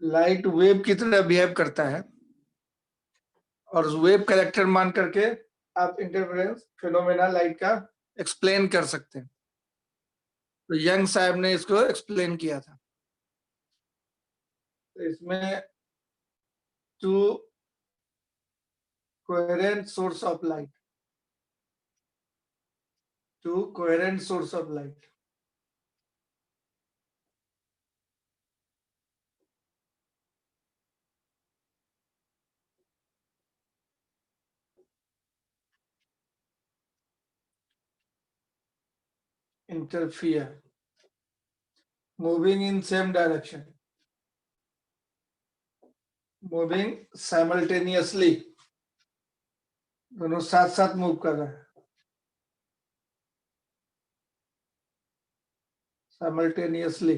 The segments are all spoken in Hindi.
लाइट वेव की तरह बिहेव करता है और वेव कैरेक्टर मान करके आप इंटरफेरेंस फिनोमेना लाइट का एक्सप्लेन कर सकते हैं। तो यंग साहब ने इसको एक्सप्लेन किया था। तो इसमें to coherent source of light, to coherent source of light, interfere, moving in same direction, moving simultaneously, दोनों साथ साथ मूव कर रहे हैं, simultaneously,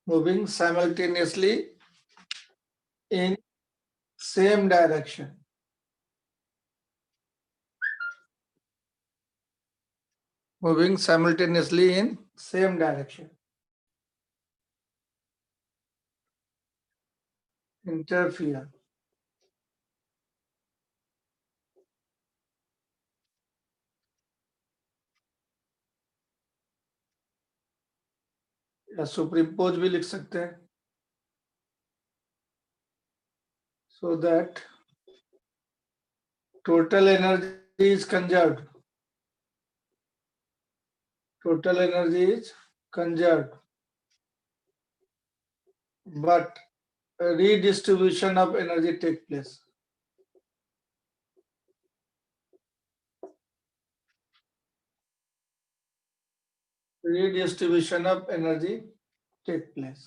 moving simultaneously in same direction, moving simultaneously in same direction, interfere, या सुपरिम्पोज भी लिख सकते हैं, so that total energy is conserved, total energy is conserved, but a redistribution of energy take place. Redistribution of energy take place.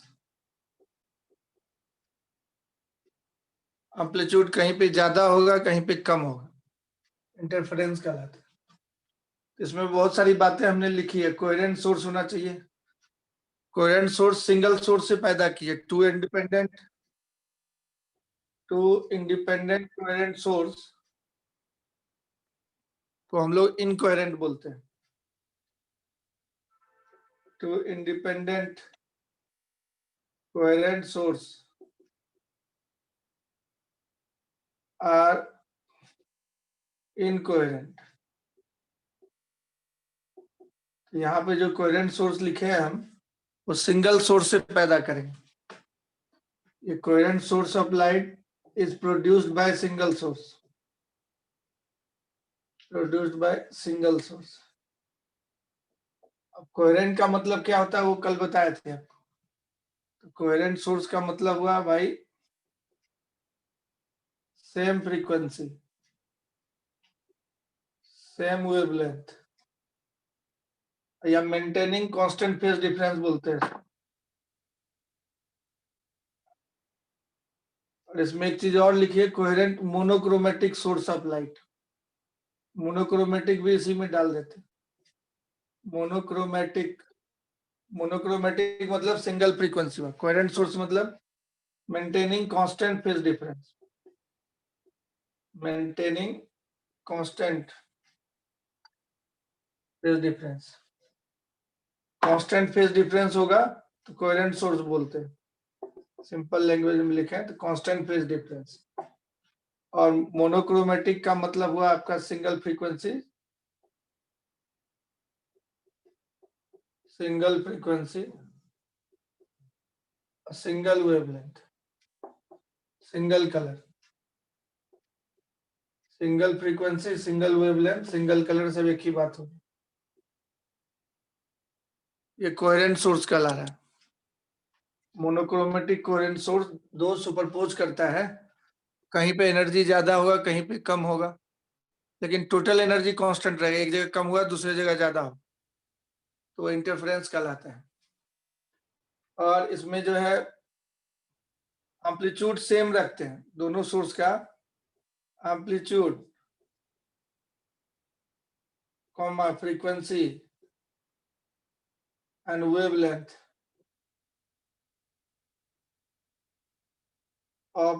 Amplitude कहीं पे ज्यादा होगा, कहीं पे कम होगा, इंटरफेरेंस कहलाता है। इसमें बहुत सारी बातें हमने लिखी है। कोहेरेंट सोर्स होना चाहिए, कोहेरेंट सोर्स सिंगल सोर्स से पैदा किए, टू इंडिपेंडेंट कोहेरेंट सोर्स को हम लोग इनकोहेरेंट बोलते हैं। Two independent coherent source are incoherent. यहाँ पे जो कोहेरेंट सोर्स लिखे हैं हम, वो सिंगल सोर्स से पैदा करेंगे। ये coherent source of light is produced by single source, produced by single source. अब कोहेरेंट का मतलब क्या होता है वो कल बताए थे आपको। तो कोहेरेंट सोर्स का मतलब हुआ भाई सेम फ्रीक्वेंसी, सेम वेवलेंथ, या मेंटेनिंग कांस्टेंट फेज डिफरेंस बोलते हैं। और इसमें एक चीज और लिखिए, coherent monochromatic source of light. Monochromatic भी इसी में डाल देते। मोनोक्रोमेटिक, मोनोक्रोमेटिक मतलब सिंगल फ्रीक्वेंसी में, कोहेरेंट सोर्स मतलब maintaining constant phase difference, maintaining constant phase difference. Constant phase difference होगा तो कोहेरेंट सोर्स बोलते हैं। सिंपल लैंग्वेज में लिखे तो कांस्टेंट फेज डिफरेंस। और मोनोक्रोमेटिक का मतलब हुआ आपका single frequency, single frequency, single wavelength, single colour, single frequency, single wavelength, single colour, सब एक ही बात होगी। ये कोहेरेंट सोर्स कहला रहा है। मोनोक्रोमेटिक कोहेरेंट सोर्स दो सुपरपोज करता है, कहीं पे एनर्जी ज्यादा होगा, कहीं पे कम होगा, लेकिन टोटल एनर्जी कांस्टेंट रहेगा। एक जगह कम हुआ, दूसरी जगह ज्यादा हो, तो इंटरफेरेंस कहलाता है। और इसमें जो है एम्पलीट्यूड सेम रखते हैं दोनों सोर्स का, amplitude comma frequency and wavelength of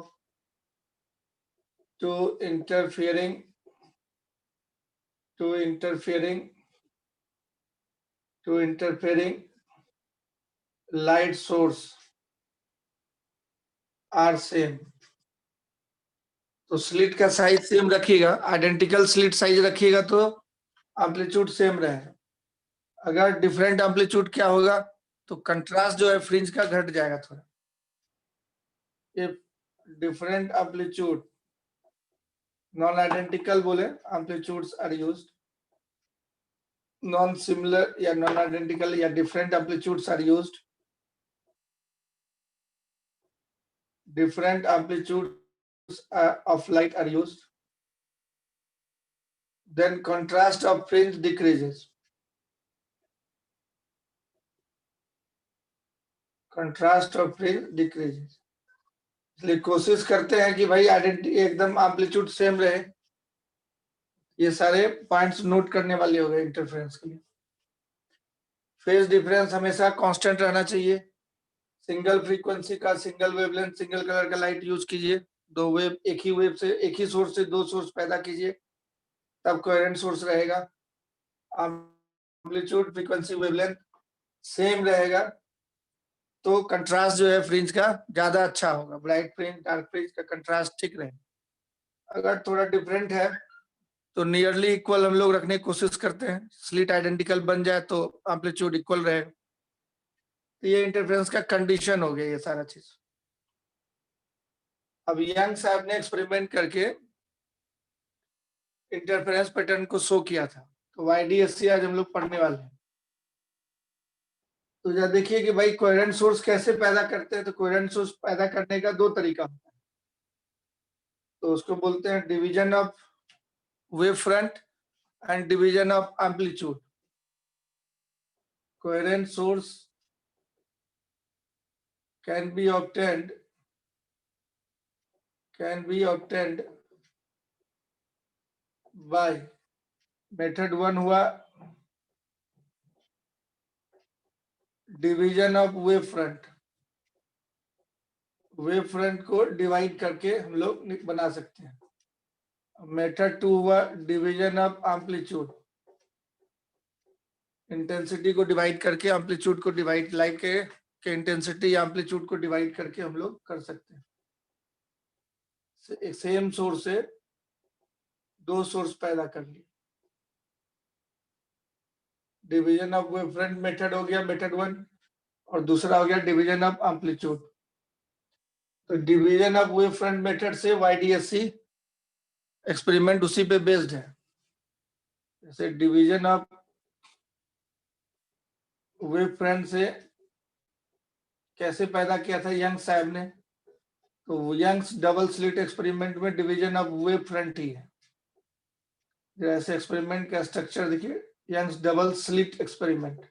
two interfering to interfering light source are same. तो स्लिट का साइज सेम रखिएगा, आइडेंटिकल स्लिट साइज रखिएगा तो एम्पलीट्यूड सेम रहेगा। अगर डिफरेंट एम्पलीट्यूड क्या होगा, तो कंट्रास्ट जो है फ्रिंज का घट जाएगा थोड़ा। If different amplitude, non identical बोले amplitudes are used, non similar या नॉन आइडेंटिकल या different amplitudes are used, different amplitudes of light are used, then contrast of fringe decreases. Contrast of fringe decreases. इसलिए कोशिश करते हैं कि भाई आइडेंटिटी एकदम एम्पलीट्यूड सेम रहे। ये सारे पॉइंट्स नोट करने वाले हो गए इंटरफेरेंस के लिए। फेज डिफरेंस हमेशा कांस्टेंट रहना चाहिए। सिंगल फ्रीक्वेंसी का, सिंगल वेवलेंथ, सिंगल कलर का लाइट यूज कीजिए। दो वेव, एक ही वेव से, एक ही सोर्स से दो सोर्स पैदा कीजिए, तब कोहेरेंट सोर्स रहेगा। एम्पलीट्यूड, फ्रीक्वेंसी, वेवलेंथ सेम रहेगा तो कंट्रास्ट जो है फ्रिंज का ज्यादा अच्छा होगा। ब्राइट फ्रिंज, डार्क फ्रिंज का कंट्रास्ट ठीक रहेगा। अगर थोड़ा डिफरेंट है तो नियरली इक्वल हम लोग रखने की कोशिश करते हैं। स्लिट आइडेंटिकल बन जाए तो एम्पलीट्यूड इक्वल रहेगा। तो ये इंटरफेरेंस का कंडीशन हो गया ये सारा चीज। अब यंग साहब ने एक्सपेरिमेंट करके इंटरफेरेंस पैटर्न को शो किया था, तो YDSC आज हम लोग पढ़ने वाले हैं। तो जब देखिए कि भाई कोहेरेंट सोर्स कैसे पैदा करते हैं, तो कोहेरेंट सोर्स पैदा करने का दो तरीका होता है। तो उसको बोलते हैं division of wave front end division of amplitude. Coherent source can be obtained by method 1 हुआ division of wave front. Wave front को डिवाइड करके हम लोग बना सकते हैं। मेथड 2 हुआ डिवीजन ऑफ एम्पलीट्यूड। इंटेंसिटी को डिवाइड करके एम्पलीट्यूड को डिवाइड, लाइट के इंटेंसिटी या एम्पलीट्यूड को डिवाइड करके हम लोग कर सकते हैं। एक सेम सोर्स से दो सोर्स पैदा कर लिए। Division of wave front method हो गया मेथड 1, और दूसरा हो गया डिवीजन ऑफ एम्पलीट्यूड। तो division of wave front method से YDSC एक्सपेरिमेंट उसी पे बेस्ड है। जैसे डिवीजन ऑफ वेव फ्रंट से कैसे पैदा किया था यंग साहब ने, तो यंग्स डबल स्लिट एक्सपेरिमेंट में डिवीजन ऑफ वेव फ्रंट ही है। जैसे एक्सपेरिमेंट का स्ट्रक्चर देखिए, यंग्स डबल स्लिट एक्सपेरिमेंट।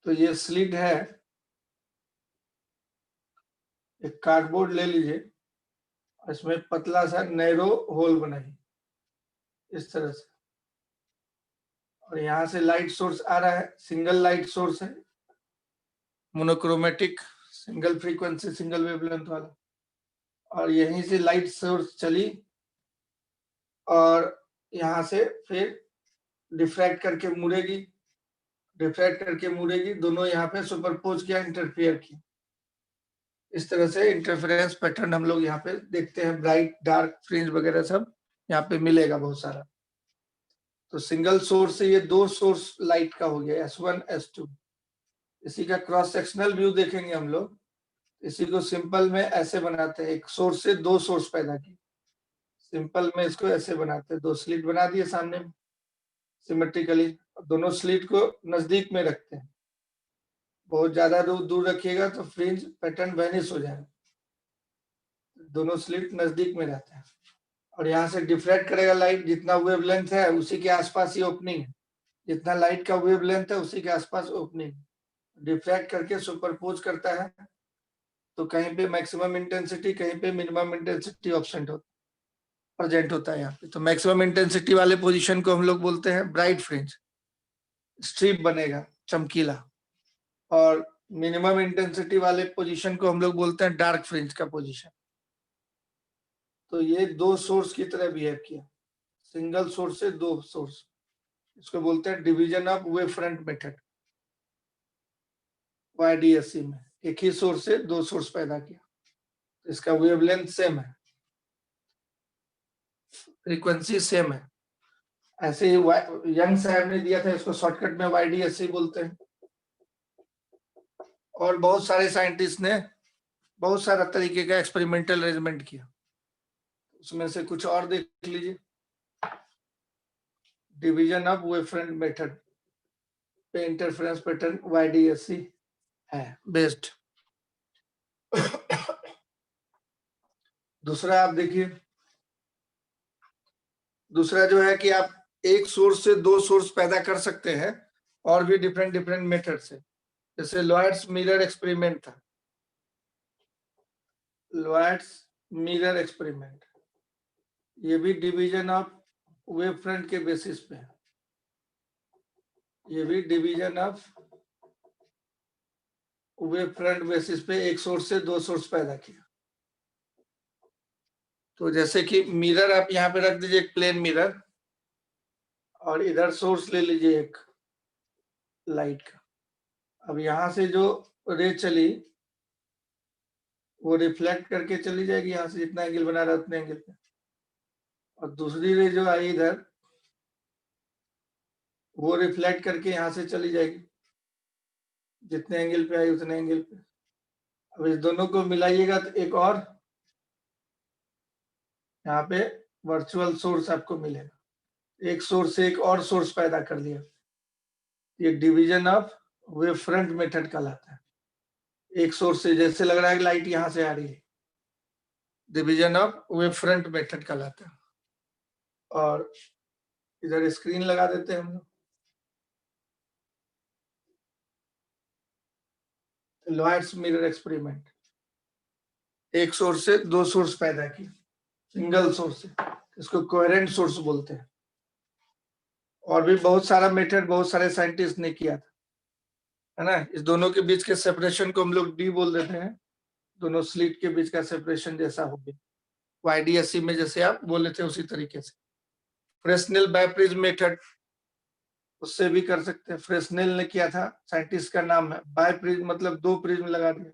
तो ये स्लिट है, एक कार्डबोर्ड ले लीजिए, इसमें पतला सा नैरो होल बनाइए इस तरह से, और यहाँ से लाइट सोर्स आ रहा है, सिंगल लाइट सोर्स है, monochromatic, single frequency, single wavelength वाला, और यहीं से लाइट सोर्स चली और यहाँ से फिर डिफ्रैक्ट करके मुड़ेगी, दोनों यहाँ पे सुपरपोज किया, इंटरफियर किया। इस तरह से इंटरफेरेंस पैटर्न हम लोग यहाँ पे देखते हैं। ब्राइट, डार्क, फ्रिंज वगैरह सब यहाँ पे मिलेगा बहुत सारा। तो सिंगल सोर्स से ये दो सोर्स लाइट का हो गया, S1 S2। इसी का क्रॉस सेक्शनल व्यू देखेंगे हम लोग। इसी को सिंपल में ऐसे बनाते हैं, एक सोर्स से दो सोर्स पैदा की, सिंपल में इसको ऐसे बनाते हैं। दो स्लिट बना दिए सामने में सिमेट्रिकली, दोनों स्लिट को नजदीक में रखते हैं। बहुत ज्यादा दूर रखिएगा तो फ्रिंज पैटर्न वैनिश हो जाएगा। दोनों स्लिट नजदीक में रहते हैं, और यहाँ से डिफ्रैक्ट करेगा लाइट। जितना वेवलेंथ है उसी के आसपास ये ओपनिंग है, जितना लाइट का वेवलेंथ है उसी के आसपास ओपनिंग। डिफ्रैक्ट करके सुपरपोज करता है, तो कहीं पे मैक्सिमम इंटेंसिटी, कहीं पे मिनिमम इंटेंसिटी प्रेजेंट होता है यहाँ पे। तो मैक्सिमम इंटेंसिटी वाले पोजीशन को हम लोग बोलते हैं ब्राइट फ्रिंज, स्ट्रिप बनेगा चमकीला, और मिनिमम इंटेंसिटी वाले पोजीशन को हम लोग बोलते हैं डार्क फ्रिंज का पोजीशन। तो ये दो सोर्स की तरह बिहेव किया, सिंगल सोर्स से दो सोर्स, इसको बोलते हैं division of wave front method. YDSC में एक ही सोर्स से दो सोर्स पैदा किया, तो इसका वेवलेंथ सेम है, फ्रीक्वेंसी सेम है। ऐसे ही यंग साहब ने दिया था, इसको शॉर्टकट में YDSC बोलते हैं। और बहुत सारे साइंटिस्ट ने बहुत सारा तरीके का एक्सपेरिमेंटल अरेंजमेंट किया, उसमें से कुछ और देख लीजिए। Division of wave front method पे इंटरफेरेंस पैटर्न YDSC है बेस्ड। दूसरा आप देखिए, दूसरा जो है कि आप एक सोर्स से दो सोर्स पैदा कर सकते हैं और भी डिफरेंट डिफरेंट मेथड से, जैसे लॉयड्स मिरर एक्सपेरिमेंट था। लॉयड्स मिरर एक्सपेरिमेंट, ये भी डिवीजन ऑफ वेव फ्रंट के बेसिस पे है, ये भी division of wave front basis पे एक सोर्स से दो सोर्स पैदा किया। तो जैसे कि मिरर आप यहाँ पे रख दीजिए, एक प्लेन मिरर, और इधर सोर्स ले लीजिए एक लाइट का। अब यहाँ से जो रे चली वो रिफ्लेक्ट करके चली जाएगी, यहाँ से जितना एंगल बना रहा है उतने एंगल पे, और दूसरी रे जो आई इधर वो रिफ्लेक्ट करके यहाँ से चली जाएगी, जितने एंगल पे आई उतने एंगल पे। अब इस दोनों को मिलाइएगा तो एक और यहाँ पे वर्चुअल सोर्स आपको मिलेगा, एक सोर्स से एक और सोर्स पैदा कर लिया। ये division of wave front method कहलाता है। एक सोर्स से जैसे लग रहा है लाइट यहाँ से आ रही है, division of wave front method कहलाता है। और इधर स्क्रीन लगा देते हैं हम लोग। लॉयड्स मिरर एक्सपेरिमेंट, एक सोर्स से दो सोर्स पैदा किए, सिंगल सोर्स से, इसको कोहेरेंट सोर्स बोलते हैं। और भी बहुत सारा मेथड बहुत सारे साइंटिस्ट ने किया था, है ना। इस दोनों के बीच के सेपरेशन को हम लोग डी बोल देते हैं, दोनों स्लिट के बीच का सेपरेशन जैसा हो गया। YDSC में जैसे आप बोले थे उसी तरीके से। फ्रेस्नेल बायप्रिज्म मेथड, उससे भी कर सकते हैं। फ्रेस्नेल ने किया था, साइंटिस्ट का नाम है। बायप्रिज्म मतलब दो प्रिज्म लगा दिया,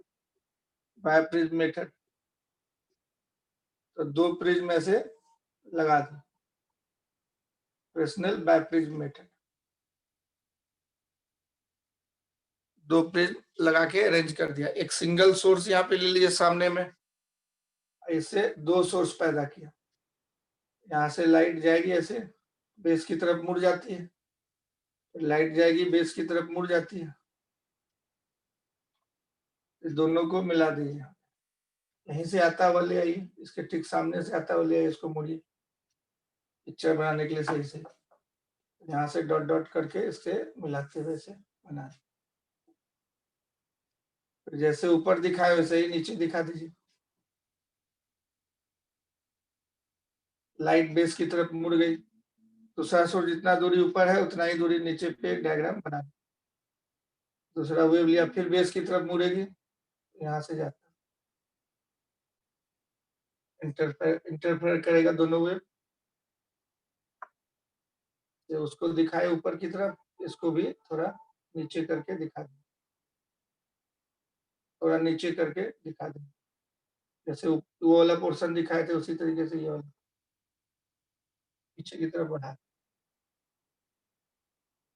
बायप्रिज्म मेथड, तो दो प्रिज्म ऐसे लगा दिए, फ्रेस्नेल बायप्रिज्म मेथड। दो प्रिज्म लगा के अरेंज कर दिया, एक सिंगल सोर्स यहाँ पे ले लीजिए सामने में, इससे दो सोर्स पैदा किया। यहाँ से लाइट जाएगी ऐसे बेस की तरफ मुड़ जाती है, लाइट जाएगी बेस की तरफ मुड़ जाती है, इस दोनों को मिला दीजिए। यहीं से आता हुआ ले आइए, इसके ठीक सामने से आता हुआ ले आइए, इसको मुड़िए पिक्चर बनाने के लिए सही से। यहाँ से डॉट डॉट करके इससे मिलाते हुए से बना, जैसे ऊपर दिखाए वैसे ही नीचे दिखा दीजिए। लाइट बेस की तरफ मुड़ गई, दूसरा सोर्स जितना दूरी ऊपर है उतना ही दूरी नीचे पे डायग्राम बना। दूसरा वेव लिया, फिर बेस की तरफ मुड़ेगी, यहाँ से जाता इंटरफेयर करेगा दोनों वेव, उसको दिखाए ऊपर की तरफ, इसको भी थोड़ा नीचे करके दिखा दे, थोड़ा नीचे करके दिखा दे, जैसे वो वाला पोर्शन दिखाए थे उसी तरीके से ये वाला पीछे की तरफ बढ़ा।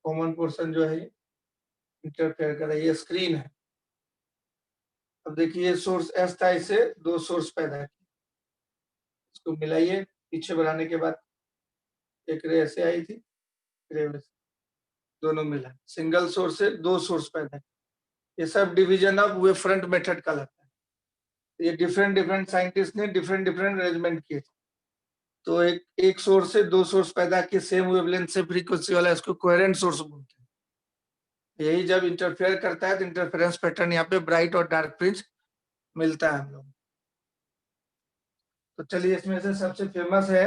कॉमन पोर्शन जो है इंटरफेयर कर रहा है, ये स्क्रीन है। अब देखिए सोर्स एस था, इससे दो सोर्स पैदा किए, इसको मिलाइए, पीछे बढ़ाने के बाद एक रे ऐसे आई थी, रे दोनों मिला, सिंगल सोर्स से दो सोर्स पैदा किए। ये sub division of wave front method कहलाता है। ये डिफरेंट डिफरेंट साइंटिस्ट ने डिफरेंट डिफरेंट अरेंजमेंट किए थे। तो एक सोर्स से दो सोर्स पैदा किए सेम वेवलेंथ से फ्रीक्वेंसी वाला, इसको कोहेरेंट सोर्स बोलते हैं। यही जब इंटरफेयर करता है तो इंटरफेरेंस पैटर्न यहाँ पे ब्राइट और डार्क फ्रिंज मिलता है हम लोग। तो चलिए, इसमें से सबसे फेमस है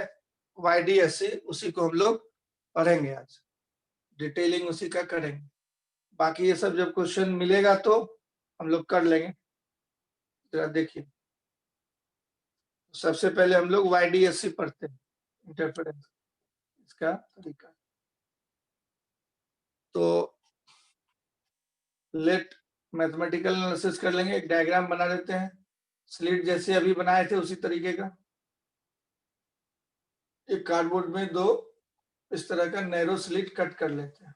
YDSC, उसी को हम लोग पढ़ेंगे आज, डिटेलिंग उसी का करेंगे। बाकी ये सब जब क्वेश्चन मिलेगा तो हम लोग कर लेंगे। जरा देखिए, सबसे पहले हम लोग YDSC पढ़ते हैं, इंटरफेरेंस, इसका तरीका। तो लेट मैथमेटिकल एनालिसिस कर लेंगे, एक डायग्राम बना देते हैं, स्लिट जैसे अभी बनाए थे उसी तरीके का। एक कार्डबोर्ड में दो इस तरह का नैरो स्लिट कट कर लेते हैं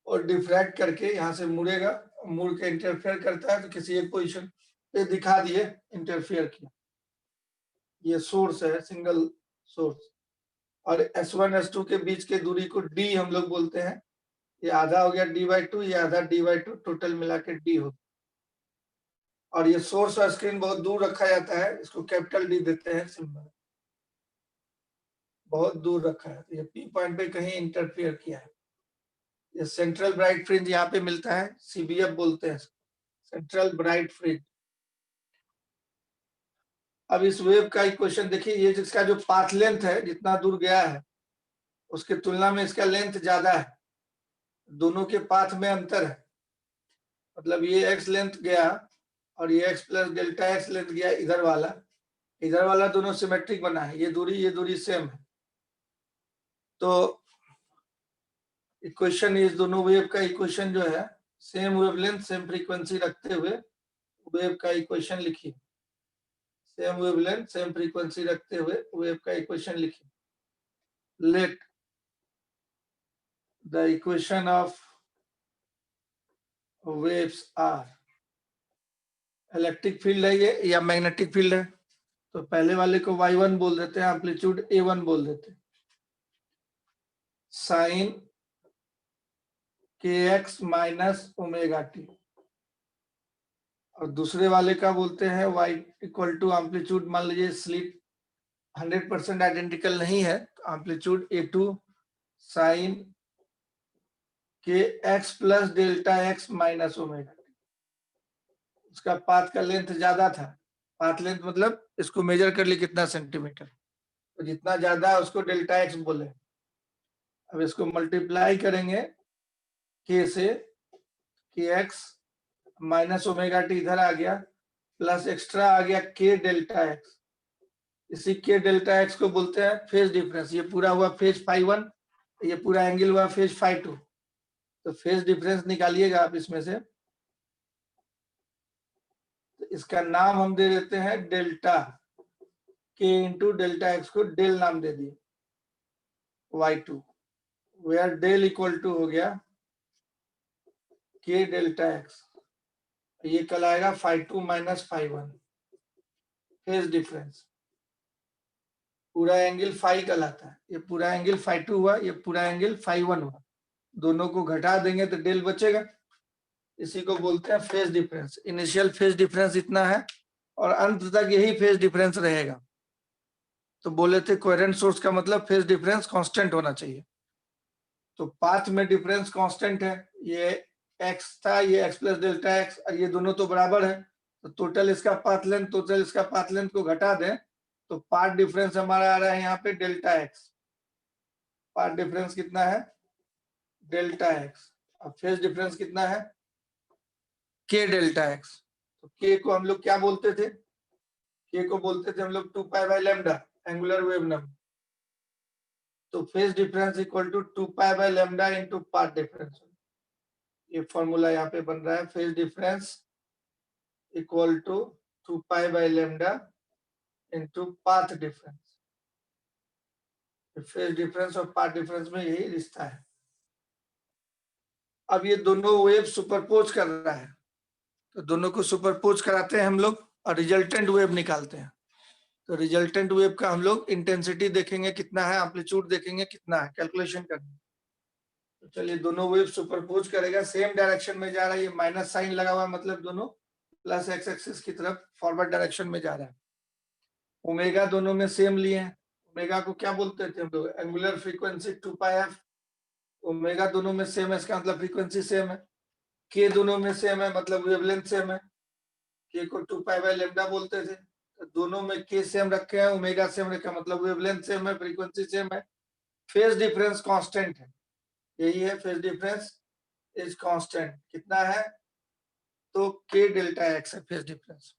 और डिफ्रैक्ट करके यहाँ से मुड़ेगा, मुड़ के इंटरफेयर करता है तो किसी एक पोजीशन पे दिखा दिए इंटरफेयर किया। ये सोर्स है, सिंगल सोर्स, और S1 S2 के बीच के दूरी को D हम लोग बोलते हैं। ये आधा हो गया D/2, ये आधा D/2, टोटल मिला के D हो। और ये सोर्स और स्क्रीन बहुत दूर रखा जाता है, इसको कैपिटल D देते हैं सिंबल, बहुत दूर रखा है। ये P पॉइंट पे कहीं इंटरफेयर किया है। ये सेंट्रल ब्राइट फ्रिंज यहाँ पे मिलता है, CBF बोलते हैं, सेंट्रल ब्राइट फ्रिंज। अब इस वेव का इक्वेशन देखिए, ये जिसका जो पाथ लेंथ है, जितना दूर गया है उसके तुलना में इसका लेंथ ज्यादा है, दोनों के पाथ में अंतर है। मतलब ये x लेंथ गया और ये x plus delta x length गया, इधर वाला दोनों सिमेट्रिक बना है, ये दूरी सेम है। तो इक्वेशन, ये दोनों वेव का इक्वेशन जो है, सेम वेवलेंथ सेम फ्रीक्वेंसी रखते हुए वेव का इक्वेशन लिखिए। सेम वेवलेंथ सेम फ्रीक्वेंसी रखते हुए वेव का इक्वेशन लिखिए। Let the equation of waves are, electric field है ये या मैग्नेटिक फील्ड है, तो पहले वाले को y1 बोल देते हैं, एम्पलीट्यूड A1 बोल देते हैं, sine kx minus omega t. और दूसरे वाले का बोलते हैं y इक्वल टू एम्पलीट्यूड, मान लीजिए स्लिट 100% आइडेंटिकल नहीं है, तो amplitude A2 sine kx plus delta x minus omega t. उसका पाथ का लेंथ ज्यादा था, पाथ लेंथ मतलब इसको मेजर कर ली कितना सेंटीमीटर, तो जितना ज्यादा उसको डेल्टा x बोले। अब इसको मल्टीप्लाई करेंगे k से, kx माइनस ओमेगा टी इधर आ गया, प्लस एक्स्ट्रा आ गया k डेल्टा x। इसी k डेल्टा x को बोलते हैं फेज डिफरेंस। ये पूरा हुआ फेज φ1, ये पूरा एंगल हुआ फेज φ2। तो फेज डिफरेंस निकालिएगा आप इसमें से, तो इसका नाम हम दे देते हैं delta, k into delta x को डेल नाम दे दिए, y2, where del equal to हो गया k डेल्टा एक्स। ये कल आएगा φ2 माइनस φ1, फेज डिफरेंस। पूरा एंगल फाई कहलाता है, ये पूरा एंगल φ2 हुआ, ये पूरा एंगल φ1 हुआ, दोनों को घटा देंगे तो डेल बचेगा, इसी को बोलते हैं phase difference. Initial phase difference इतना है और अंत तक यही फेज डिफरेंस रहेगा। तो बोले थे कोहेरेंट सोर्स का मतलब फेज डिफरेंस कांस्टेंट होना चाहिए। तो पाथ में डिफरेंस कांस्टेंट है, ये x था, ये x प्लस डेल्टा x, और ये दोनों तो बराबर है, तो टोटल इसका पाथ लेंथ को घटा दें तो पाथ डिफरेंस हमारा आ रहा है यहाँ पे डेल्टा x। पाथ डिफरेंस कितना है, डेल्टा x। अब फेज डिफरेंस कितना है, k डेल्टा x। तो k को हम लोग क्या बोलते थे, k को बोलते थे हम लोग 2 pi by lambda, angular wave number. तो phase difference equal to 2 pi by lambda into path difference. ये फॉर्मूला यहाँ पे बन रहा है, phase difference equal to 2 pi by lambda into path difference. Phase difference और पाथ डिफरेंस में यही रिश्ता है। अब ये दोनों वेव सुपरपोज कर रहा है, तो दोनों को सुपरपोज कराते हैं हम लोग और रिजल्टेंट वेव निकालते हैं। तो रिजल्टेंट वेव का हम लोग इंटेंसिटी देखेंगे कितना है, एम्पलीट्यूड देखेंगे कितना है, कैलकुलेशन करनी। तो चलिए, दोनों वेव सुपरपोज करेगा, सेम डायरेक्शन में जा रहा है, ये माइनस साइन लगा हुआ है, मतलब दोनों प्लस एक्स एक्सिस की तरफ फॉरवर्ड डायरेक्शन में जा रहा है। ओमेगा दोनों में सेम लिए हैं, ओमेगा को क्या बोलते थे हम लोग, एंगुलर फ्रीक्वेंसी 2 पाई एफ। ओमेगा दोनों में सेम है, इसका मतलब फ्रीक्वेंसी सेम है। के दोनों में सेम है, मतलब वेवलेंथ सेम है। के को 2 पाई बाय लैम्डा बोलते थे, तो दोनों में के सेम रखे हैं, ओमेगा सेम रखा, मतलब वेवलेंथ सेम है, फ्रीक्वेंसी सेम है, फेज डिफरेंस कांस्टेंट है। यही है, फेज डिफरेंस इज कांस्टेंट। कितना है, तो के डेल्टा एक्स है फेज डिफरेंस।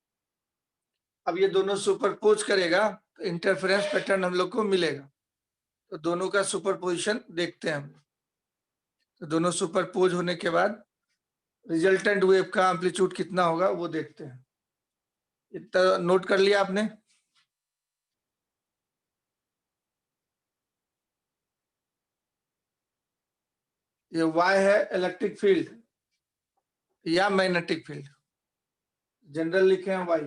अब ये दोनों सुपरपोज करेगा तो इंटरफेरेंस पैटर्न हम लोग को मिलेगा। तो दोनों का सुपरपोजिशन देखते हैं हम। तो दोनों सुपरपोज होने के बाद रिजल्टेंट वेव का एम्पलीट्यूड कितना होगा वो देखते हैं। इतना नोट कर लिया आपने? ये y है इलेक्ट्रिक फील्ड या मैग्नेटिक फील्ड, जनरल लिखे हैं y।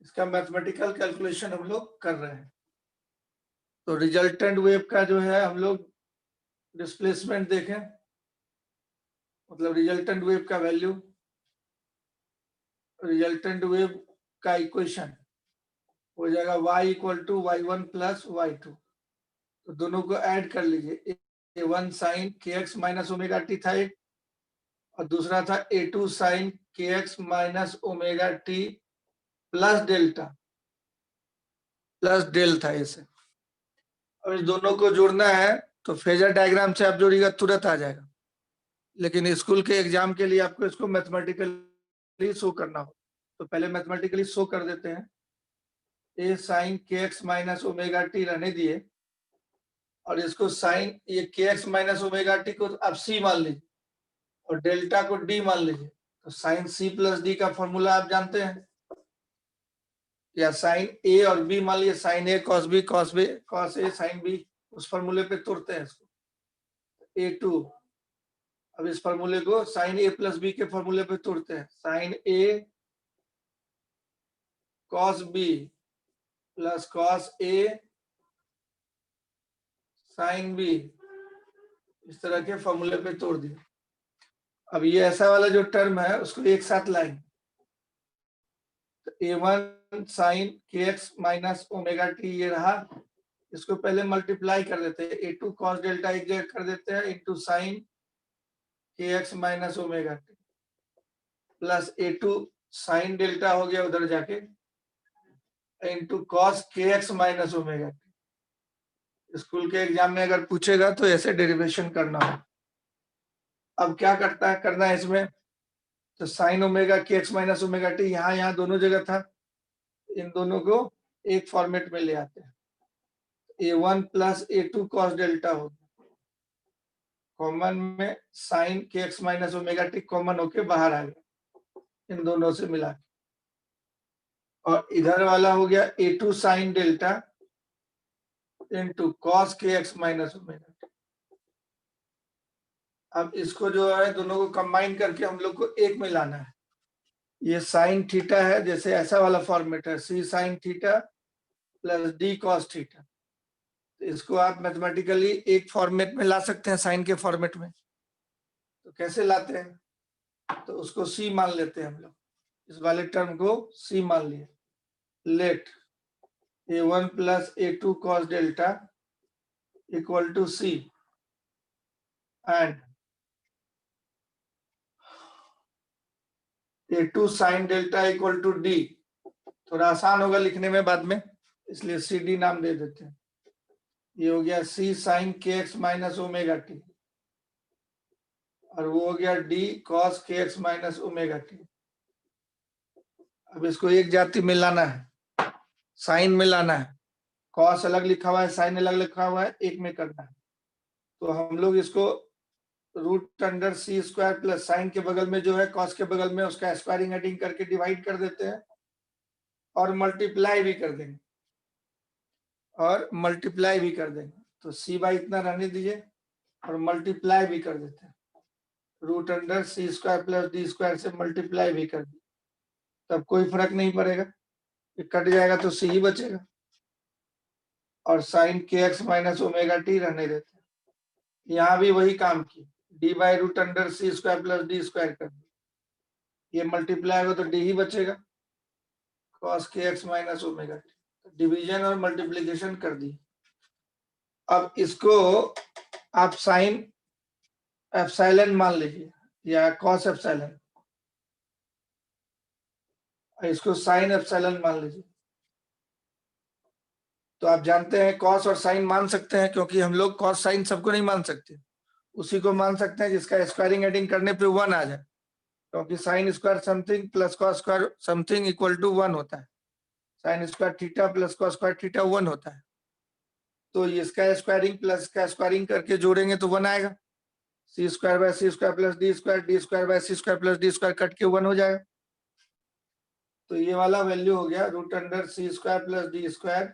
इसका मैथमेटिकल कैलकुलेशन हम लोग कर रहे हैं। तो रिजल्टेंट वेव का जो है हम लोग डिस्प्लेसमेंट देखें, मतलब रिजल्टेंट वेव का वैल्यू, रिजल्टेंट वेव का इक्वेशन हो जाएगा y equal to y1 plus y2। तो दोनों को ऐड कर लीजिए। a1 sine kx minus omega t था एक, और दूसरा था a2 sine kx minus omega t plus del था इसे। अब इस दोनों को जोड़ना है तो फेजर डायग्राम से आप जोड़िएगा तुरंत आ जाएगा, लेकिन स्कूल के एग्जाम के लिए आपको इसको मैथमेटिकली शो करना हो। तो पहले मैथमेटिकली शो कर देते हैं। ए साइन के एक्स माइनस ओमेगा टी रहने दिए, और इसको साइन ये के एक्स माइनस ओमेगा टी को आप सी मान लीजिए और डेल्टा को डी मान लीजिए। तो साइन सी प्लस डी का फॉर्मूला आप जानते हैं, या साइन ए और बी मान लीजिए, sign A cos B cos A sine B, उस फॉर्मूले पे तोड़ते हैं इसको। A2, अब इस फॉर्मूले को साइन ए प्लस बी के फॉर्मूले पे तोड़ते हैं। Sign A cos B plus cos A sine B, इस तरह के फॉर्मूले पे तोड़ दिए। अब ये ऐसा वाला जो टर्म है उसको एक साथ लाएंगे। तो a1 साइन के एक्स माइनस ओमेगा टी ये रहा, इसको पहले मल्टीप्लाई कर देते हैं। a2 कॉस डेल्टा एक जगह कर देते हैं इंटू साइन के x minus omega t plus a2 sine delta हो गया उधर जाके इंटू कॉस के x minus omega T. School के एग्जाम में अगर पूछेगा तो ऐसे डेरिवेशन करना हो। अब क्या करना है इसमें, तो साइन ओमेगा के एक्स माइनस ओमेगा टी यहाँ दोनों जगह था, इन दोनों को एक फॉर्मेट में ले आते हैं। a1 plus a2 cos delta हो गया, कॉमन में साइन के x minus omega T common होके बाहर आ गया इन दोनों से मिला के, और इधर वाला हो गया a2 sine delta into cos के एक्स माइनस ओमेगा टी। अब इसको जो है दोनों को कंबाइन करके हम लोग को एक में लाना है। ये साइन थीटा है, जैसे ऐसा वाला फॉर्मेट है, C sine theta plus D cos theta. तो इसको आप मैथमेटिकली एक फॉर्मेट में ला सकते हैं, साइन के फॉर्मेट में। तो कैसे लाते हैं, तो उसको सी मान लेते हैं हम लोग, इस वाले टर्म को सी मान लिए। Let a1 plus a2 cos delta equal to C and a2 sine delta equal to D. थोड़ा आसान होगा लिखने में बाद में, इसलिए सी डी नाम दे देते हैं। ये हो गया सी साइन के एक्स माइनस ओमेगा टी, और वो हो गया डी कॉस के एक्स माइनस ओमेगा टी। अब इसको एक जाति में लाना है, साइन में लाना है। कॉस अलग लिखा हुआ है, साइन अलग लिखा हुआ है, एक में करना है। तो हम लोग इसको root under C square plus sign के बगल में जो है कॉस के बगल में उसका स्क्वायरिंग एडिंग करके डिवाइड कर देते हैं, और मल्टीप्लाई भी कर देंगे तो सी बाई इतना रहने दीजिए और मल्टीप्लाई भी कर देते हैं। Root under C square plus D square से मल्टीप्लाई भी कर दिए, तब कोई फर्क नहीं पड़ेगा, कट जाएगा तो सी ही बचेगा, और साइन के एक्स माइनस ओमेगा टी रहने देते हैं। यहाँ भी वही काम की, D by root under C square plus D square कर दिया, ये मल्टीप्लाई हो तो डी ही बचेगा, कॉस के x minus omega T. Division और मल्टीप्लीकेशन कर दी। अब इसको आप साइन एप्सिलॉन मान लीजिए या कॉस एप्सिलॉन, इसको साइन एप्सिलॉन मान लीजिए। तो आप जानते हैं कॉस और साइन मान सकते हैं, क्योंकि हम लोग कॉस साइन सबको नहीं मान सकते, उसी को मान सकते हैं जिसका स्क्वायरिंग एडिंग करने पे 1 आ जाए। क्योंकि sine square something plus cos square something equal to 1 होता है। Sine square theta plus cos square theta 1 होता है। तो इसका स्क्वायरिंग प्लस का स्क्वायरिंग करके जोड़ेंगे तो 1 आएगा। C square by C square plus D square by C square plus D square cut के 1 हो जाएगा। तो ये वाला वैल्यू हो गया root under C square plus D square,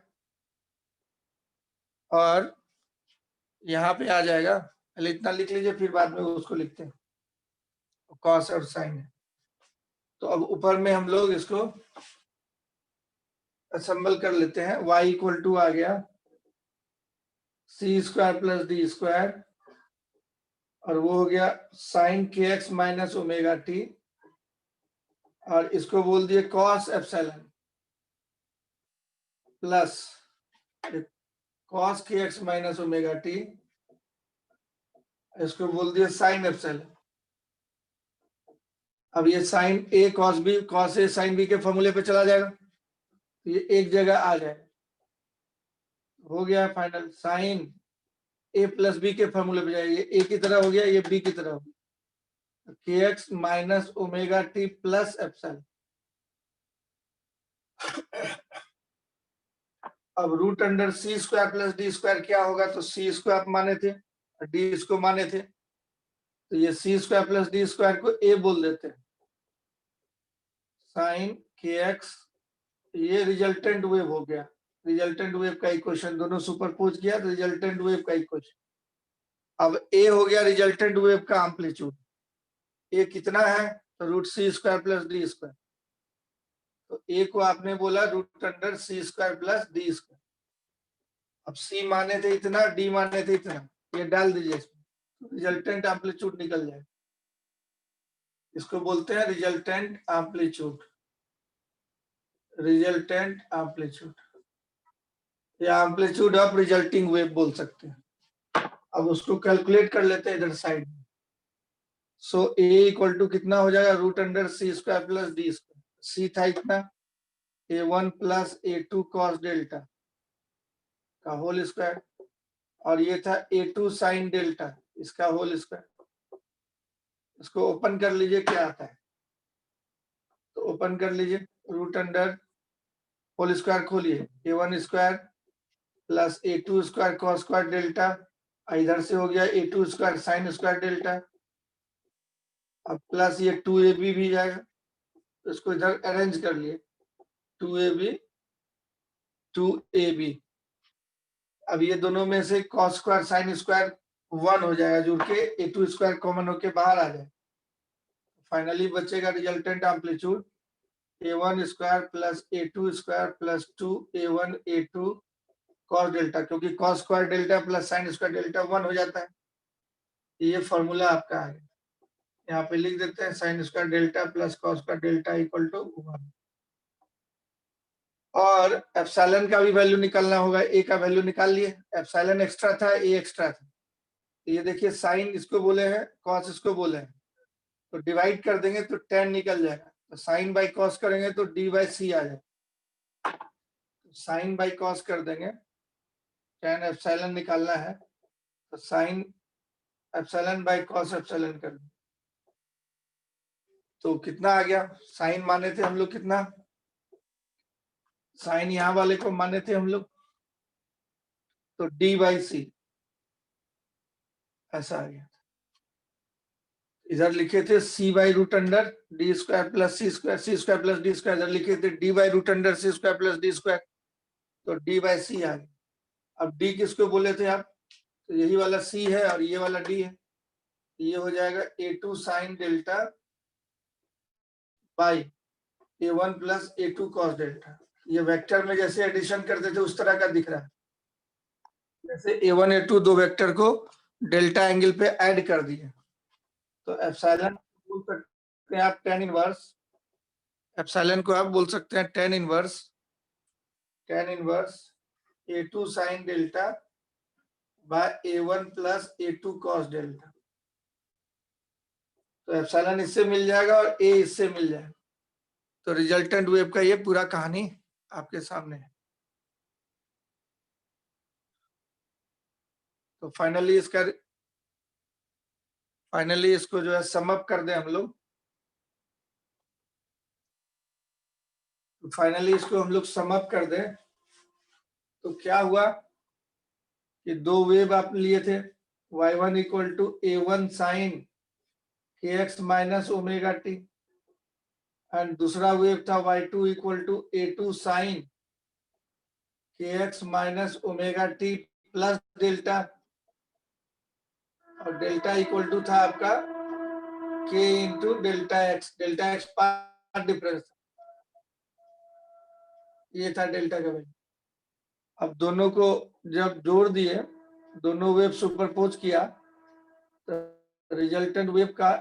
और यहाँ पे आ जाएगा, पहले इतना लिख लीजिए फिर बाद में उसको लिखते हैं, कॉस और साइन है। तो अब ऊपर में हम लोग इसको असेंबल कर लेते हैं। y इक्वल टू आ गया सी स्क्वायर प्लस डी स्क्वायर, और वो हो गया साइन के एक्स माइनस ओमेगा टी, और इसको बोल दिए कॉस एप्सिलॉन प्लस कॉस के एक्स माइनस ओमेगा टी, इसको बोल दिया साइन एप्सिलॉन। अब ये sign A cos B, cos A sine B के फॉर्मूले पे चला जाएगा, तो ये एक जगह आ जाएगा। हो गया फाइनल, साइन ए प्लस बी के फॉर्मूले पे जाएगा, ये ए की तरह हो गया, ये बी की तरह हो गया, के x minus omega t plus epsilon. अब root under C square plus D square क्या होगा, तो सी स्क्वायर आप माने थे और डी इसको माने थे, तो ये सी स्क्वायर प्लस डी स्क्वायर को ए बोल देते हैं, साइन के एक्स, ये रिजल्टेंट वेव हो गया, रिजल्टेंट वेव का इक्वेशन दोनों सुपरपोज किया तो रिजल्टेंट वेव का इक्वेशन। अब ए हो गया रिजल्टेंट वेव का एम्पलीट्यूड, ए कितना है, तो रूट सी स्क्वायर प्लस डी स्क्वायर, तो ए को आपने बोला root under C square plus D square. अब सी माने थे इतना, डी माने थे इतना, ये डाल दीजिए इसमें, रिजल्टेंट एम्पलीट्यूड निकल जाए। इसको बोलते हैं रिजल्टेंट एम्पलीट्यूड, रिजल्टेंट एम्पलीट्यूड या एम्पलीट्यूड ऑफ रिजल्टिंग वेव बोल सकते हैं। अब उसको कैलकुलेट कर लेते हैं इधर साइड में। सो ए इक्वल टू कितना हो जाएगा, root under C square plus D square, सी था इतना, a1 plus a2 cos delta का होल स्क्वायर, और ये था a2 साइन डेल्टा इसका होल स्क्वायर। इसको ओपन कर लीजिए क्या आता है, तो ओपन कर लीजिए, रूट अंडर होल स्क्वायर खोलिए, a1 square plus a2 square cos square delta, इधर से हो गया a2 square sine square delta, अब प्लस ये 2ab भी जाएगा, तो इसको इधर अरेंज कर लिए, 2ab। अब ये दोनों में से कॉस स्क्वायर साइन स्क्वायर 1 हो जाएगा, जुड़ के a2 स्क्वायर कॉमन होके बाहर आ जाए, फाइनली बचेगा resultant amplitude a1 square plus a2 square plus 2a1 a2 cos delta, क्योंकि cos square delta plus sine square delta 1 हो जाता है। ये फॉर्मूला आपका है, यहाँ पे लिख देते हैं sine square delta plus cos square delta equal to 1। और एप्सिलॉन का भी वैल्यू निकालना होगा, ए का वैल्यू निकाल लिए, एप्सिलॉन एक्स्ट्रा था, ए एक्स्ट्रा था, तो ये देखिए साइन इसको बोले हैं, कॉस इसको बोले हैं, तो डिवाइड कर देंगे तो tan निकल जाएगा, तो साइन बाई कॉस करेंगे तो डी बाई सी आ जाएगा, तो साइन बाई कॉस कर देंगे, tan एप्सिलॉन निकालना है तो sine epsilon by cos epsilon कर देंगे, तो कितना आ गया, साइन माने थे हम लोग कितना, साइन यहाँ वाले को माने थे हम लोग, तो डी बाई सी ऐसा आ गया। इधर लिखे थे C by root under D square plus C square plus D square, इधर लिखे थे D by root under C square plus D square, तो डी बाई सी आ गया। अब डी किसको बोले थे आप, तो यही वाला सी है और ये वाला डी है, ये हो जाएगा a2 sine delta by a1 plus a2 cos delta. ये वेक्टर में जैसे एडिशन करते थे उस तरह का दिख रहा है, जैसे a1 a2 दो वेक्टर को डेल्टा एंगल पे ऐड कर दिए, तो एप्सिलॉन बोल सकते हैं आप tan इनवर्स, एप्सिलॉन को आप बोल सकते हैं tan inverse a2 sine delta by a1 plus a2 cos delta, तो एप्सिलॉन इससे मिल जाएगा और a इससे मिल जाएगा, तो रिजल्टेंट वेव का ये पूरा कहानी आपके सामने है। तो फाइनली इसको जो है सम अप कर दें हम लोग, तो फाइनली इसको हम लोग सम अप कर दें तो क्या हुआ कि दो वेव आप लिए थे, y1 equal to a1 sine kx minus omega t, and दूसरा वेव था y2 equal to a2 sine kx minus omega t plus delta, और डेल्टा इक्वल टू था आपका k into delta x path difference, ये था डेल्टा का वैल्यू। अब दोनों को जब जोड़ दिए, दोनों वेव सुपरपोज किया, तो रिजल्टेंट वेव का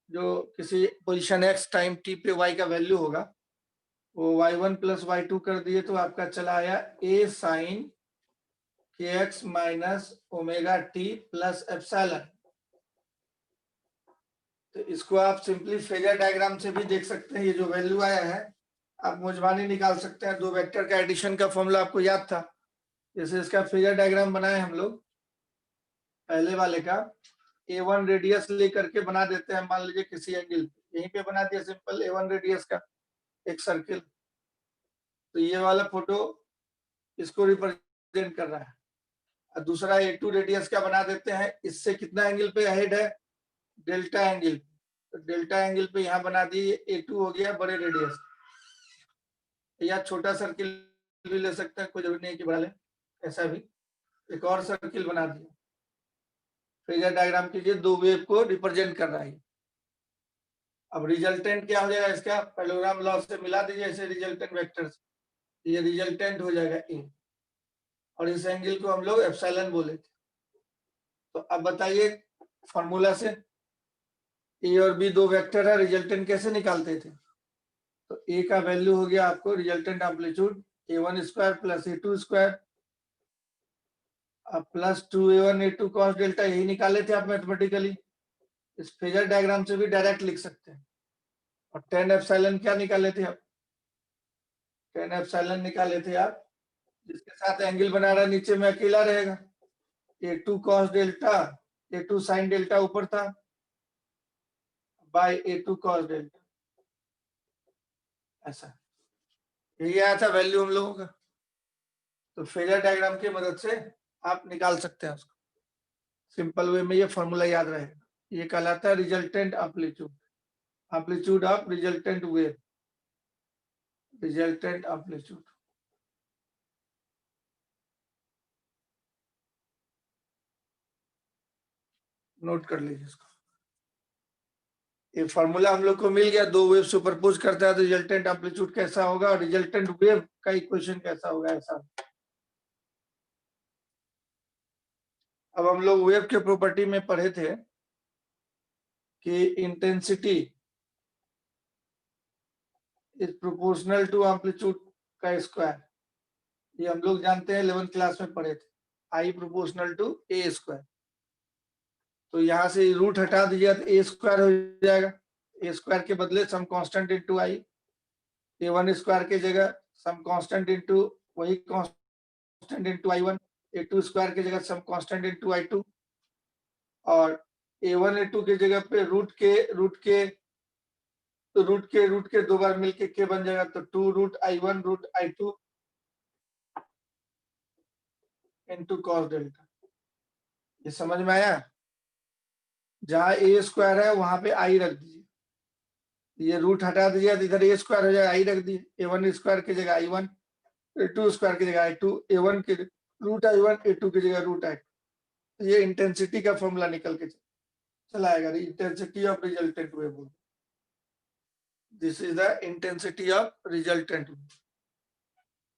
जो किसी पोजीशन x टाइम t पे y का वैल्यू होगा वो y1 प्लस y2 कर दिए, तो आपका चला आया a sine kx minus omega t plus epsilon. तो इसको आप सिंपली फेजर डायग्राम से भी देख सकते हैं। ये जो वैल्यू आया है आप मुजबानी निकाल सकते हैं। दो वेक्टर का एडिशन का फॉर्मूला आपको याद था, जैसे इसका फेजर डायग्राम बनाए हम लोग पहले वाले का, a1 रेडियस लेकर के बना देते हैं, मान लीजिए किसी एंगल यहीं पे बना दिया सिंपल a1 रेडियस का एक सर्किल। तो ये वाला फोटो इसको रिप्रेजेंट कर रहा है, और दूसरा a2 रेडियस का बना देते हैं, इससे कितना एंगल पे अहेड है, डेल्टा एंगल। तो डेल्टा एंगल पे यहाँ बना दिए a2 हो गया बड़े रेडियस, या छोटा सर्किल भी ले सकते हैं, कोई जरूरी नहीं कि बड़ा लें, ऐसा भी एक और सर्किल बना दिया। फेजर डायग्राम कीजिए, दो वेव को रिप्रेजेंट कर रहा है। अब रिजल्टेंट क्या हो जाएगा इसका, पैरेललोग्राम लॉ से मिला दीजिए ऐसे रिजल्टेंट वेक्टर, ये रिजल्टेंट हो जाएगा ए, और इस एंगल को हम लोग एप्सिलॉन बोले थे। तो अब बताइए फॉर्मूला से ए और बी दो वेक्टर है, रिजल्टेंट कैसे निकालते थे। तो ए का वैल्यू हो गया आपको resultant amplitude a1 square plus a2 square plus 2a1 a2 cos delta, यही निकाले थे आप मैथमेटिकली। इस फेजर डायग्राम से भी डायरेक्ट लिख सकते हैं। और 10 एप्सिलॉन क्या निकाले थे आप, 10 एप्सिलॉन निकाले थे आप, जिसके साथ एंगल बना रहा है नीचे में अकेला रहेगा, a2 cos delta, a2 sin delta ऊपर था बाय a2 cos डेल्टा, ऐसा यही आया था वैल्यू हम लोगों का। तो फेजर डायग्राम की मदद से आप निकाल सकते हैं उसको, सिंपल वे में ये फॉर्मूला याद रहेगा। ये कहलाता है resultant amplitude, amplitude of resultant wave, resultant amplitude. Note कर लीजिए इसको। ये फॉर्मूला हम लोग को मिल गया, दो वेव सुपरपोज करता है तो रिजल्टेंट एम्पलीट्यूड कैसा होगा और रिजल्टेंट वेव का इक्वेशन कैसा होगा, ऐसा। अब हम लोग वेव के प्रॉपर्टी में पढ़े थे कि intensity is proportional to amplitude का स्क्वायर, ये हम लोग जानते हैं 11th क्लास में पढ़े थे, I proportional to A square. तो यहाँ से रूट हटा दीजिए तो ए स्क्वायर हो जाएगा, ए स्क्वायर के बदले some constant into I, a1 square की जगह सम कांस्टेंट इनटू वही constant into i1, a2 square की जगह सम कांस्टेंट इनटू i2, और a1 a2 की जगह पे रूट के दो बार मिलके के बन जाएगा, तो 2 root i1 root i2 into cos delta. ये समझ में आया। जहां ए स्क्वायर है वहां पे आई रख दीजिए, ये रूट हटा दीजिए तो इधर ए स्क्वायर हो जाएगा, आई रख दिए, a1 स्क्वायर की जगह i1, a2 स्क्वायर की जगह i2, a1 की रूट i1, a2 की जगह रूट i2। ये इंटेंसिटी का फॉर्मूला निकल के चला आएगा, intensity of resultant wave. This is the intensity of resultant.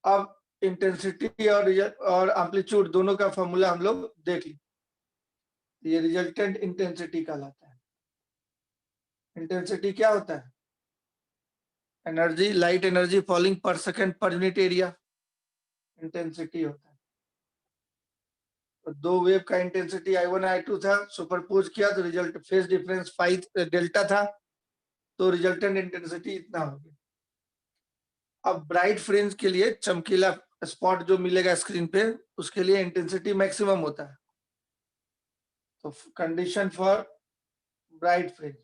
अब इंटेंसिटी और एम्पलीट्यूड दोनों का फॉर्मूला हम लोग देख ली, ये रिजल्टेंट इंटेंसिटी कहलाता है। इंटेंसिटी क्या होता है, एनर्जी, लाइट एनर्जी फॉलिंग पर second per unit area, intensity होता है। तो दो वेव का इंटेंसिटी i1 i2 था, सुपरपोज किया तो result phase difference five delta था, तो रिजल्टेंट इंटेंसिटी इतना हो गया। अब ब्राइट फ्रिंज के लिए चमकीला स्पॉट जो मिलेगा स्क्रीन पे, उसके लिए इंटेंसिटी मैक्सिमम होता है। तो condition for bright fringe,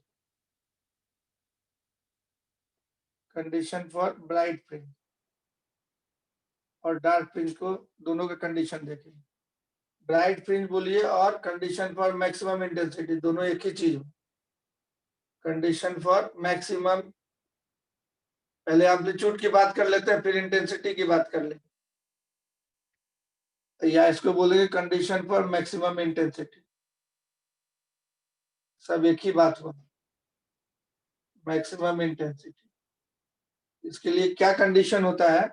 condition for bright fringe, और डार्क फ्रिंज को दोनों के कंडीशन देखेंगे। ब्राइट फ्रिंज बोलिए और कंडीशन फॉर मैक्सिमम इंटेंसिटी दोनों एक ही चीज हो। कंडीशन फॉर मैक्सिमम, पहले एम्पलीट्यूड की बात कर लेते हैं फिर इंटेंसिटी की बात कर लेंगे, या इसको बोलेंगे कंडीशन फॉर मैक्सिमम इंटेंसिटी, सब एक ही बात हुआ। मैक्सिमम इंटेंसिटी, इसके लिए क्या कंडीशन होता है,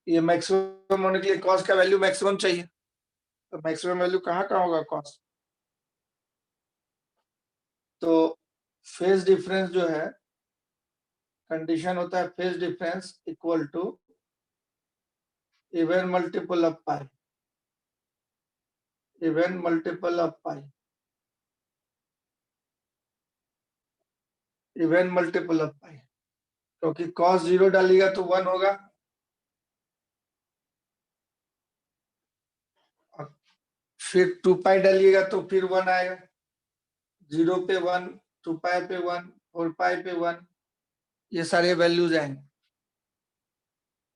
ये मैक्सिमम होने के लिए कॉस का वैल्यू मैक्सिमम चाहिए, तो मैक्सिमम वैल्यू कहाँ का होगा कॉस, तो फेज डिफरेंस जो है, कंडीशन होता है phase difference equal to even multiple of pi, even multiple of pi, even multiple of pi, क्योंकि कॉस 0 डालिएगा तो 1 होगा, फिर 2 पाई डालिएगा तो फिर 1 आएगा, 0 पे 1, 2 पाई पे 1, 4 पाई पे 1, ये सारे वैल्यूज आएंगे।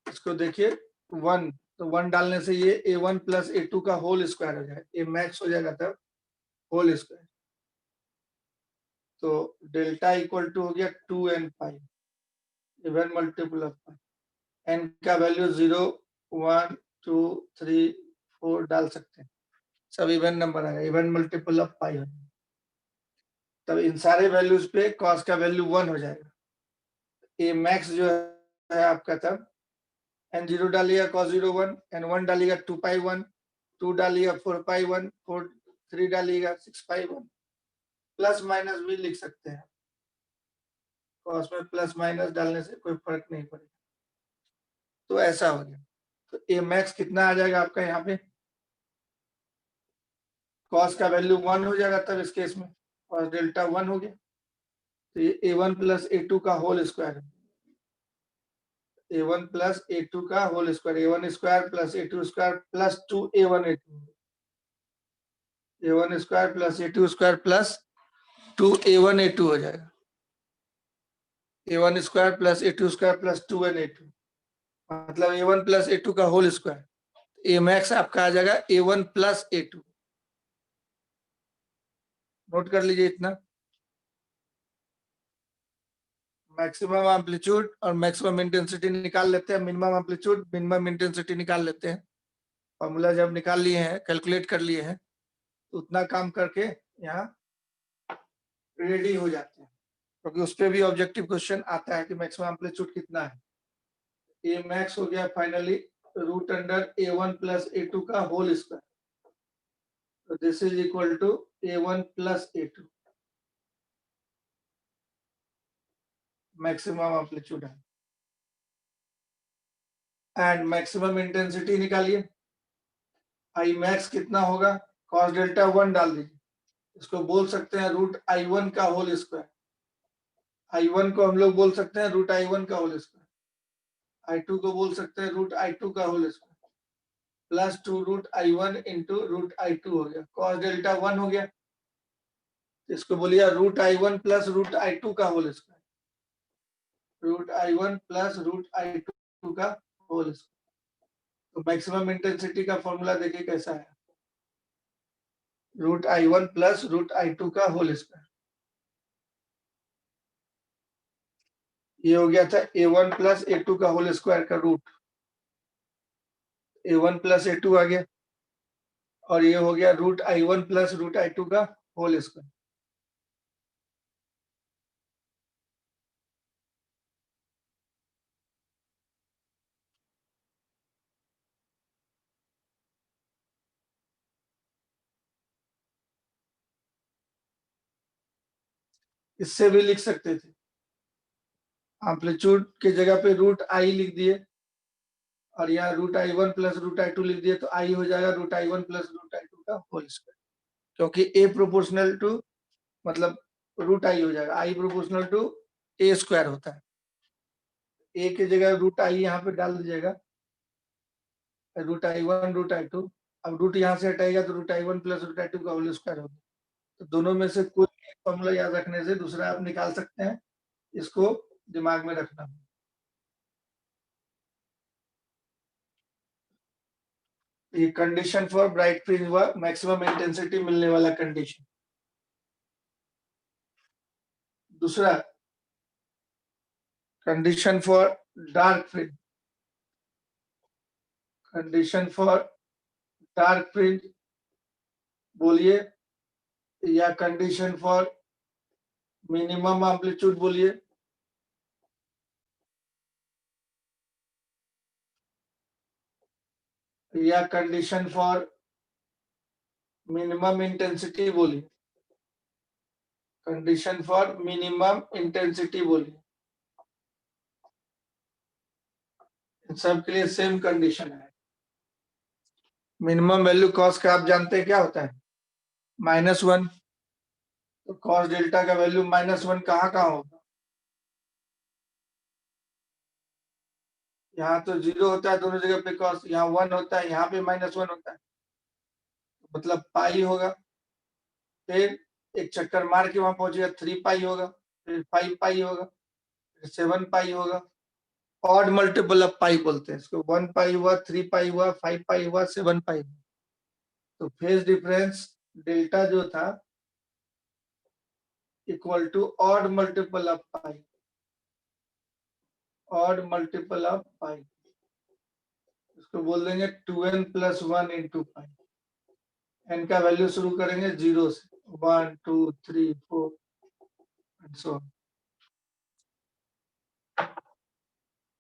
इसको देखिए 1, तो 1 डालने से ये a1 प्लस a2 का होल स्क्वायर हो जाएगा, ये मैक्स हो जाएगा तब होल स्क्वायर, तो डेल्टा इक्वल टू हो गया 2n pi, even multiple of pi, n का वैल्यू 0, 1, 2, 3, 4 डाल सकते हैं, सब इवन नंबर आएगा, इवन मल्टीपल ऑफ पाई हो जाएगा, तब इन सारे वैल्यूज पे कॉस का वैल्यू 1 हो जाएगा। ये मैक्स जो है आपका, तब n0 डालिएगा cos 0 1, n1 डालिएगा 2 पाई 1, 2 डालिएगा 4 पाई 1, 4 3 डालिएगा 6 पाई 1, प्लस माइनस भी लिख सकते हैं, कॉस में प्लस माइनस डालने से कोई फर्क नहीं पड़ेगा, तो ऐसा हो गया। तो ए मैक्स कितना आ जाएगा आपका यहाँ पे, कॉस का वैल्यू 1 हो जाएगा तब इस केस में, और डेल्टा 1 हो गया, तो ये a1 प्लस a2 का होल स्क्वायर है, a1 प्लस a2 का whole square, a1 square plus a2 square plus 2a1 a2, a1 square plus a2 square plus 2a1 a2 हो जाएगा, a1 square plus a2 square plus 2n a2, मतलब a1 प्लस a2 का होल स्क्वायर, ए मैक्स आपका आ जाएगा a1 प्लस a2, नोट कर लीजिए इतना। मैक्सिमम एम्पलीट्यूड और मैक्सिमम इंटेंसिटी निकाल लेते हैं, मिनिमम एम्पलीट्यूड मिनिमम इंटेंसिटी निकाल लेते हैं, फॉर्मूला जब निकाल लिए हैं, कैलकुलेट कर लिए हैं, तो उतना काम करके यहाँ रेडी हो जाते हैं, क्योंकि उस पर भी ऑब्जेक्टिव क्वेश्चन आता है कि मैक्सिमम एम्पलीट्यूड कितना है। ए मैक्स हो गया finally root under a1 plus a2 का होल स्क्वायर, तो this is equal to a1 plus a2, maximum amplitude है। एंड मैक्सिमम इंटेंसिटी निकालिए, आई मैक्स कितना होगा, कॉस डेल्टा 1 डाल दीजिए, इसको बोल सकते हैं रूट i1 का होल स्क्वायर, i1 को हम लोग बोल सकते हैं रूट i1 का होल स्क्वायर, i2 को बोल सकते हैं रूट i2 का whole square, plus 2 root i1 into root i2 हो गया, कॉस डेल्टा 1 हो गया, इसको बोलिए root i1 plus root i2 का whole square, root i1 plus root i2 का होल स्क्वायर, तो मैक्सिमम इंटेंसिटी का फॉर्मूला देखिए कैसा है, root i1 plus root i2 का होल स्क्वायर, ये हो गया था a1 प्लस a2 का होल स्क्वायर का रूट, a1 प्लस a2 आ गया, और ये हो गया root i1 plus root i2 का होल स्क्वायर। इससे भी लिख सकते थे, एम्पलीट्यूड के जगह पे रूट आई लिख दिए, और यहाँ root i1 plus root i2 लिख दिए, तो आई हो जाएगा root i1 plus root i2 का होल स्क्वायर, क्योंकि a प्रोपोर्शनल टू, मतलब रूट आई हो जाएगा, I proportional to a square होता है, a की जगह रूट आई यहाँ पे डाल दीजिएगा, रूट i1 रूट i2, अब रूट यहाँ से हटाएगा तो root i1 plus root i2 का होल स्क्वायर होगा, तो दोनों में से कोई एक फॉर्मूला याद रखने से दूसरा आप निकाल सकते हैं, इसको दिमाग में रखना। ये कंडीशन फॉर ब्राइट फ्रिंज हुआ, मैक्सिमम इंटेंसिटी मिलने वाला कंडीशन। दूसरा condition for dark fringe, condition for dark fringe बोलिए, या कंडीशन फॉर मिनिमम एम्पलीट्यूड बोलिए। या कंडीशन फॉर मिनिमम इंटेंसिटी बोलिए, कंडीशन फॉर मिनिमम इंटेंसिटी बोलिए। इन सब के लिए सेम कंडीशन है। मिनिमम वैल्यू कॉस का आप जानते हैं क्या होता है, -1। तो कॉस डेल्टा का वैल्यू -1 कहाँ होगा? यहाँ तो 0 होता है दोनों जगह पे कॉस, यहाँ 1 होता है, यहाँ पे -1 होता है, मतलब पाई होगा। फिर एक चक्कर मार के वहां पहुंचेगा 3 पाई होगा, फिर 5 पाई होगा, फिर 7 पाई होगा। ऑड मल्टीपल ऑफ पाई बोलते हैं इसको। 1 पाई हुआ, 3 पाई हुआ, 5 पाई हुआ, 7 पाई हुआ। तो फेज डिफरेंस डेल्टा जो था equal to odd multiple of pi, odd multiple of pi, इसको बोल देंगे 2n + 1 × पाई। n का वैल्यू शुरू करेंगे 0 से, 1 2 3 4 एंड सो ऑन।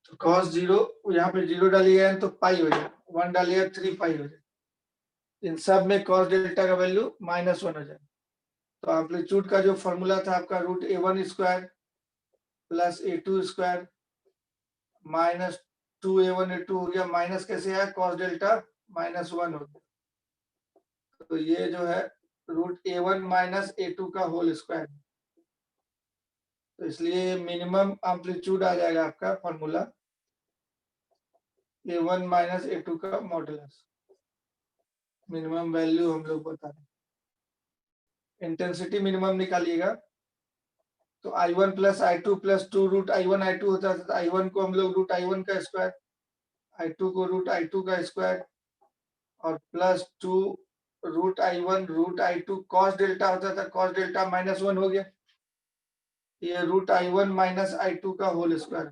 तो cos 0, यहाँ पे 0 डालिएगा तो पाई हो जाएगा, 1 डालिएगा 3 पाई हो जाएगा। इन सब में cos डेल्टा का वैल्यू -1 हो जाएगा। तो एम्पलीट्यूड का जो फॉर्मूला था आपका √a1² + a2² -2a1 a2 हो गया। माइनस कैसे आया, cos डेल्टा -1 हो गया। तो ये जो है √a1 - a2 का होल स्क्वायर। तो इसलिए मिनिमम एम्पलीट्यूड आ जाएगा आपका फॉर्मूला a1 - a2 का मॉडुलस। मिनिमम वैल्यू हम लोग बता रहे हैं। इंटेंसिटी मिनिमम निकालिएगा तो I1 + I2 + 2 √I1 I2 होता है। तो I1 को हम लोग √I1 का स्क्वायर, I2 को √I2 का स्क्वायर और +2 √I1 √I2 cos डेल्टा होता था, cos डेल्टा -1 हो गया। ये √I1 - I2 का होल स्क्वायर।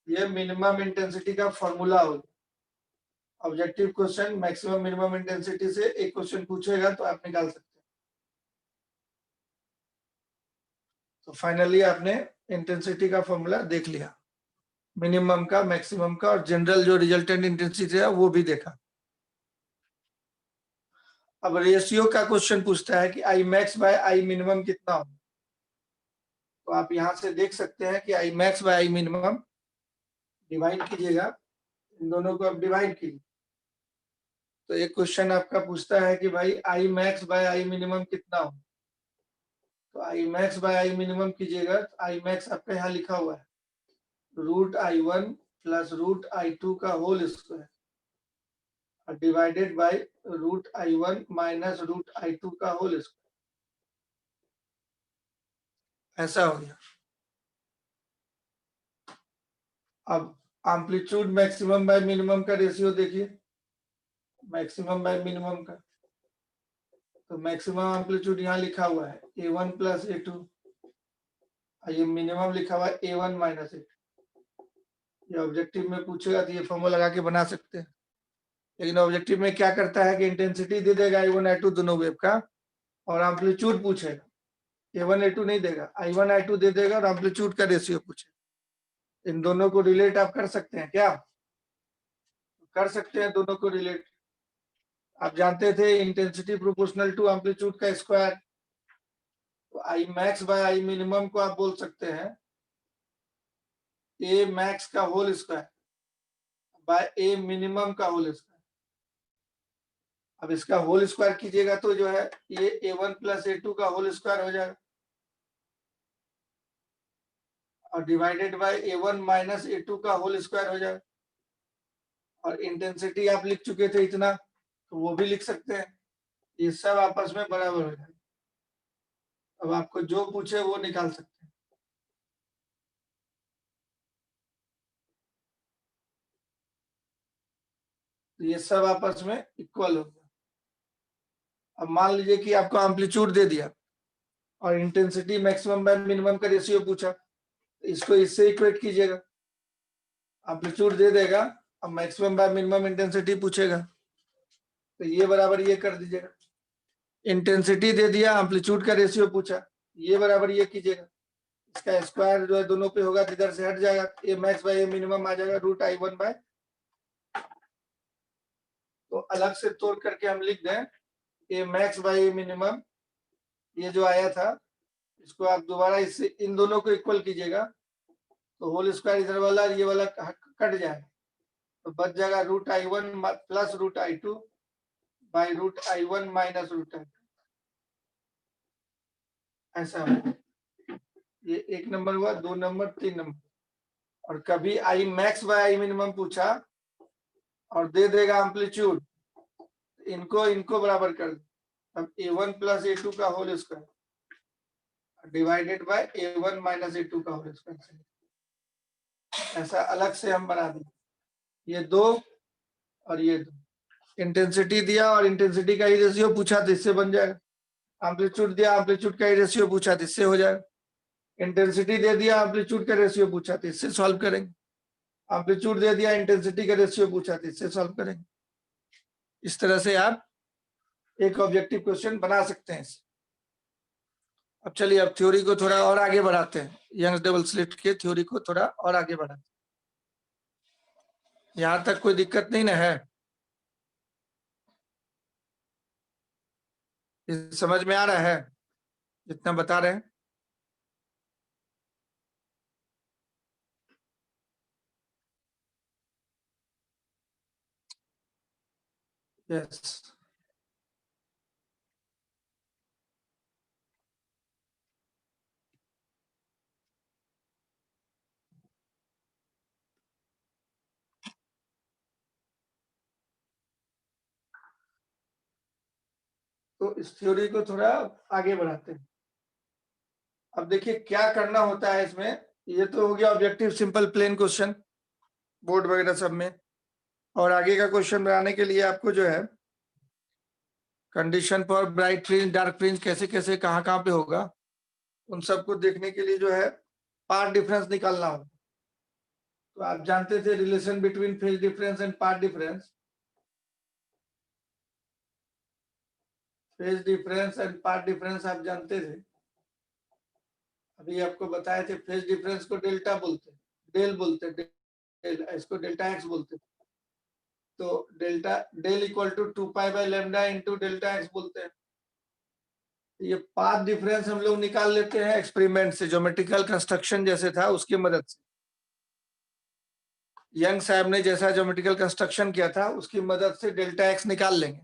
ये मिनिमम इंटेंसिटी का फॉर्मूला होगा। Objective question maximum minimum intensity से एक क्वेश्चन पूछेगा तो आप निकाल सकते हैं। तो फाइनली आपने इंटेंसिटी का फॉर्मूला देख लिया, मिनिमम का, मैक्सिमम का, और जनरल जो रिजल्टेंट इंटेंसिटी है वो भी देखा। अब रेशियो का क्वेश्चन पूछता है कि I max by I minimum कितना हो। तो आप यहां से देख सकते हैं कि I max by I minimum divide कीजिएगा, इन दोनों को आप डिवाइड कीजिए। तो एक क्वेश्चन आपका पूछता है कि भाई I max by I minimum कितना हो। तो I max by I minimum कीजिएगा, I max आपका यहाँ लिखा हुआ है √I1 + √I2 का whole square divided bye √I1 - √I2 का होल स्क्वायर। ऐसा हो गया। अब एम्पलीट्यूड मैक्सिमम बाय मिनिमम का रेशियो देखिए, मैक्सिमम बाय मिनिमम का। तो मैक्सिमम एम्पलीट्यूड यहाँ लिखा हुआ है A1 + A2, ये मिनिमम लिखा हुआ है A1 - A2। ये ऑब्जेक्टिव में पूछेगा तो ये फॉर्मूला लगा के बना सकते हैं। लेकिन ऑब्जेक्टिव में क्या करता है कि इंटेंसिटी दे देगा I1 I2 दोनों वेव का, और एम्पलीट्यूड पूछेगा, A1 A2 नहीं देगा, I1 I2 दे देगा और एम्पलीट्यूड का रेशियो पूछेगा। इन दोनों को रिलेट आप कर सकते हैं क्या? कर सकते हैं दोनों को रिलेट। आप जानते थे इंटेंसिटी प्रोपोर्शनल टू एम्पलीट्यूड का स्क्वायर। तो I max by I minimum को आप बोल सकते हैं A max का whole square by A minimum का होल स्क्वायर। अब इसका होल स्क्वायर कीजिएगा तो जो है ये A1 + A2 का होल स्क्वायर हो जाएगा और डिवाइडेड बाय A1 - A2 का होल स्क्वायर हो जाएगा। और इंटेंसिटी आप लिख चुके थे इतना, तो वो भी लिख सकते हैं। ये सब आपस में बराबर हो जाएगा। अब आपको जो पूछे वो निकाल सकते हैं। तो ये सब आपस में इक्वल हो गया। अब मान लीजिए कि आपको एम्पलीट्यूड दे दिया और इंटेंसिटी मैक्सिमम बाय मिनिमम का रेशियो पूछा, इसको इससे इक्वेट कीजिएगा। एम्पलीट्यूड दे देगा, अब मैक्सिमम बाय मिनिमम इंटेंसिटी पूछेगा, तो ये बराबर ये कर दीजिएगा। इंटेंसिटी दे दिया, एम्पलीट्यूड का रेशियो पूछा, ये बराबर ये कीजिएगा। इसका स्क्वायर जो है दोनों पे होगा, इधर से हट जाएगा, ए मैक्स बाय ए मिनिमम आ जाएगा √I1 बाय। तो अलग से तोड़ करके हम लिख दें ए मैक्स बाय ए मिनिमम, ये जो आया था इसको आप दोबारा इससे इन दोनों को इक्वल कीजिएगा, तो होल स्क्वायर इधर वाला ये वाला कट जाएगा, तो बच जाएगा √I1 plus √I2 bye √I1 minus √I2। ऐसा होगा। ये 1 नंबर हुआ, 2 नंबर, 3 नंबर। और कभी I max bye I minimum पूछा और दे देगा एम्पलीट्यूड, इनको बराबर कर दे। अब A1 प्लस A2 का whole square divided by A1 minus A2 का होल स्क्वायर। ऐसा अलग से हम बना दें, ये 2 और ये 2। इंटेंसिटी दिया और इंटेंसिटी का ही रेशियो पूछा तो इससे बन जाएगा। एम्पलीट्यूड दिया, एम्पलीट्यूड का ही रेशियो पूछा तो इससे हो जाएगा। इंटेंसिटी दे दिया, एम्पलीट्यूड का रेशियो पूछा तो इससे सॉल्व करेंगे। एम्पलीट्यूड दे दिया, इंटेंसिटी का रेशियो पूछा तो इससे सॉल्व करेंगे। इस तरह से आप एक ऑब्जेक्टिव क्वेश्चन बना सकते हैं। अब चलिए अब थ्योरी को थोड़ा और आगे बढ़ाते हैं। यंग्स डबल स्लिट के थ्योरी को थोड़ा और आगे बढ़ाते हैं। यहां तक कोई दिक्कत नहीं ना है? समझ में आ रहा है जितना बता रहे हैं? यस। तो इस थ्योरी को थोड़ा आगे बढ़ाते हैं। अब देखिए क्या करना होता है इसमें। ये तो हो गया objective simple plain question board वगैरह सब में। और आगे का क्वेश्चन बनाने के लिए आपको जो है condition for bright fringe, dark fringe कैसे कैसे कहाँ पे होगा, उन सबको देखने के लिए जो है पाथ डिफरेंस निकालना होगा। तो आप जानते थे relation between phase difference and path difference. Phase difference and path difference आप जानते थे। अभी आपको बताए थे फेज डिफरेंस को डेल्टा बोलते, डेल बोलते, डेल, इसको डेल्टा एक्स बोलते। तो delta del equal to 2π/λ into delta x बोलते हैं। ये पाथ डिफरेंस हम लोग निकाल लेते हैं एक्सपेरिमेंट से, ज्योमेट्रिकल कंस्ट्रक्शन जैसे था उसकी मदद से। यंग साहब ने जैसा ज्योमेट्रिकल कंस्ट्रक्शन किया था उसकी मदद से डेल्टा एक्स निकाल लेंगे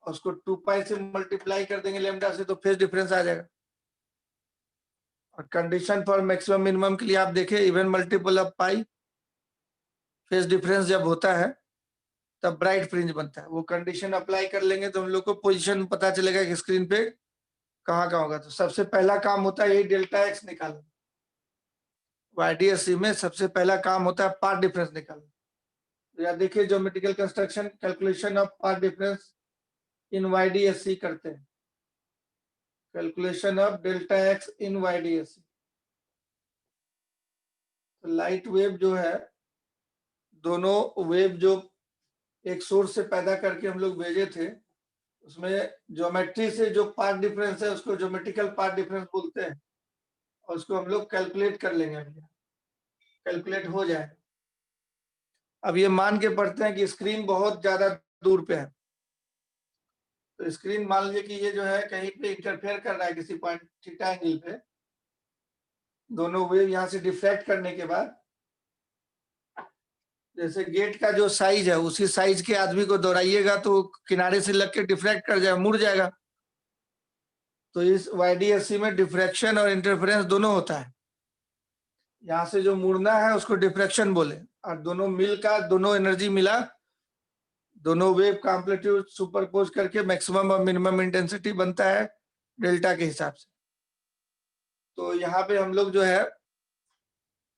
और उसको 2π से मल्टीप्लाई कर देंगे लैम्डा से, तो फेज डिफरेंस आ जाएगा। और कंडीशन फॉर मैक्सिमम मिनिमम के लिए आप देखें even multiple of pi phase difference जब होता है तब ब्राइट फ्रिंज बनता है। वो कंडीशन अप्लाई कर लेंगे तो हम लोग को पोजीशन पता चलेगा कि स्क्रीन पे कहाँ होगा। तो सबसे पहला काम होता है ये डेल्टा एक्स निकालना। YDSC में सबसे पहला काम होता है पाथ डिफरेंस निकालना। तो यार देखिए geometrical construction calculation of path difference in YDSC करते हैं। Calculation of delta x in YDSC। तो लाइट वेव जो है, दोनों वेव जो एक सोर्स से पैदा करके हम लोग भेजे थे, उसमें ज्योमेट्री से जो पाथ डिफरेंस है उसको ज्योमेट्रिकल पाथ डिफरेंस बोलते हैं और उसको हम लोग कैलकुलेट कर लेंगे। कैलकुलेट हो जाए। अब ये मान के पढ़ते हैं कि स्क्रीन बहुत ज्यादा दूर पे है, तो स्क्रीन मान लीजिए कि ये जो है कहीं पे इंटरफेयर कर रहा है किसी पॉइंट थीटा एंगल पे। दोनों वेव यहाँ से डिफ्रैक्ट करने के बाद जैसे गेट का जो साइज है उसी साइज के आदमी को दोहराइएगा तो किनारे से लग के डिफ्रैक्ट कर जाएगा, मुड़ जाएगा। तो इस YDSC में डिफ्रैक्शन और इंटरफेरेंस दोनों होता है। यहाँ से जो मुड़ना है उसको डिफ्रैक्शन बोले, और दोनों मिल का दोनों एनर्जी मिला, दोनों वेव का एम्पलीट्यूड सुपरपोज करके मैक्सिमम और मिनिमम इंटेंसिटी बनता है डेल्टा के हिसाब से। तो यहाँ पे हम लोग जो है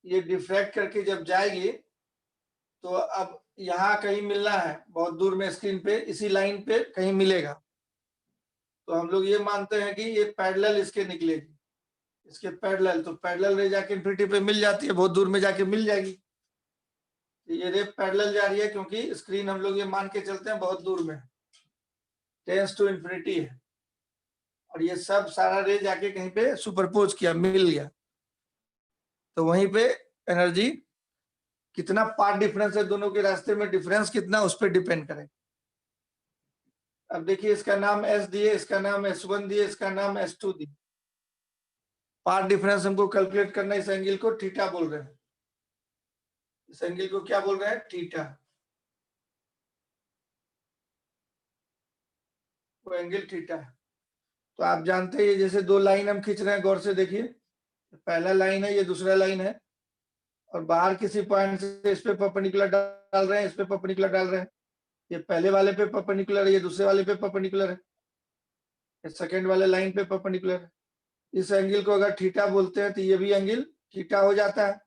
ये डिफ्रैक्ट करके जब जाएगी तो अब यहाँ कहीं मिलना है, बहुत दूर में स्क्रीन पे इसी लाइन पे कहीं मिलेगा, तो हम लोग ये मानते हैं कि ये पैरेलल इसके निकलेगी, इसके पैरेलल, तो पैरेलल रे जाके इन्फिनिटी पे मिल जाती है, बहुत दूर में जाके मिल जाएगी। तो ये रे पैरेलल जा रही है क्योंकि स्क्रीन हम लोग ये मान के चलते हैं बहुत दूर में, टेंस टू इन्फिनिटी है, और ये सब सारा रे जाके कहीं पे सुपरपोज किया, मिल गया, तो वहीं पे एनर्जी कितना पार्ट डिफरेंस है दोनों के रास्ते में, डिफरेंस कितना उस पर डिपेंड करेगा। अब देखिए इसका नाम S दिए, इसका नाम S1 दिए, इसका नाम S2 दिए। पार्ट डिफरेंस हमको कैलकुलेट करना है, इस एंगल को थीटा बोल रहे हैं, इस एंगल को क्या बोल रहे हैं, थीटा, वो एंगल थीटा है। तो आप जानते हैं जैसे दो लाइन हम खींच रहे हैं, गौर से देखिए, पहला लाइन है, ये दूसरा लाइन है, और बाहर किसी पॉइंट से इस पे परपेंडिकुलर डाल रहे हैं, इस पे परपेंडिकुलर डाल रहे हैं, ये पहले वाले पे परपेंडिकुलर है, ये दूसरे वाले पे परपेंडिकुलर है, ये सेकंड वाले लाइन पे परपेंडिकुलर है। इस एंगल को अगर थीटा बोलते हैं तो ये भी एंगल थीटा हो जाता है।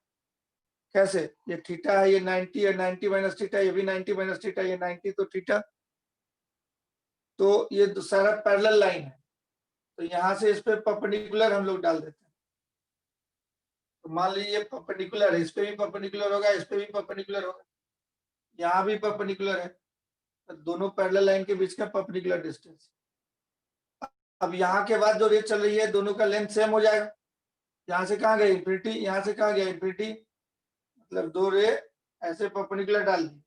कैसे, ये थीटा है, ये 90 है, 90 माइनस थीटा, ये भी 90 माइनस थीटा, ये 90 तो थीटा, तो ये सारा पैरेलल लाइन है, तो यहाँ से इस पे परपेंडिकुलर हम लोग डाल देते हैं। तो मान लीजिए परपेंडिकुलर है, इस पे भी परपेंडिकुलर होगा, इस पे भी परपेंडिकुलर होगा, यहाँ भी परपेंडिकुलर है, तो दोनों पैरेलल लाइन के बीच का परपेंडिकुलर डिस्टेंस। अब यहाँ के बाद जो रे चल रही है दोनों का लेंथ सेम हो जाएगा, यहाँ से कहाँ गए इन्फिनिटी, यहाँ से कहाँ गया इन्फिनिटी, मतलब दो रे ऐसे परपेंडिकुलर डाल दी,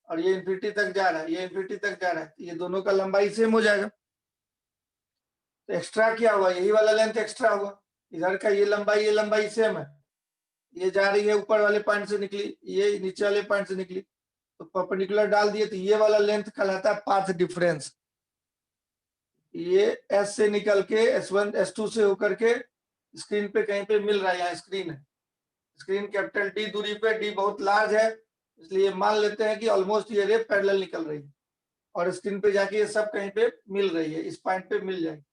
और ये इन्फिनिटी तक जा रहा है, ये इन्फिनिटी तक जा रहा है, ये दोनों का लंबाई सेम हो जाएगा। तो एक्स्ट्रा क्या हुआ, यही वाला लेंथ एक्स्ट्रा हुआ, इधर का ये लंबाई सेम है, ये जा रही है ऊपर वाले पॉइंट से निकली, ये नीचे वाले पॉइंट से निकली, तो परपेंडिकुलर डाल दिए, तो ये वाला लेंथ कहलाता है पाथ डिफरेंस। ये S से निकल के S1 S2 से होकर के स्क्रीन पे कहीं पे मिल रहा है, यहाँ स्क्रीन है, स्क्रीन कैपिटल D दूरी पे, D बहुत लार्ज है, इसलिए मान लेते हैं कि ऑलमोस्ट ये रे पैरेलल निकल रही है, और स्क्रीन पे जाके ये सब कहीं पे मिल रही है, इस पॉइंट पे मिल जाएगी।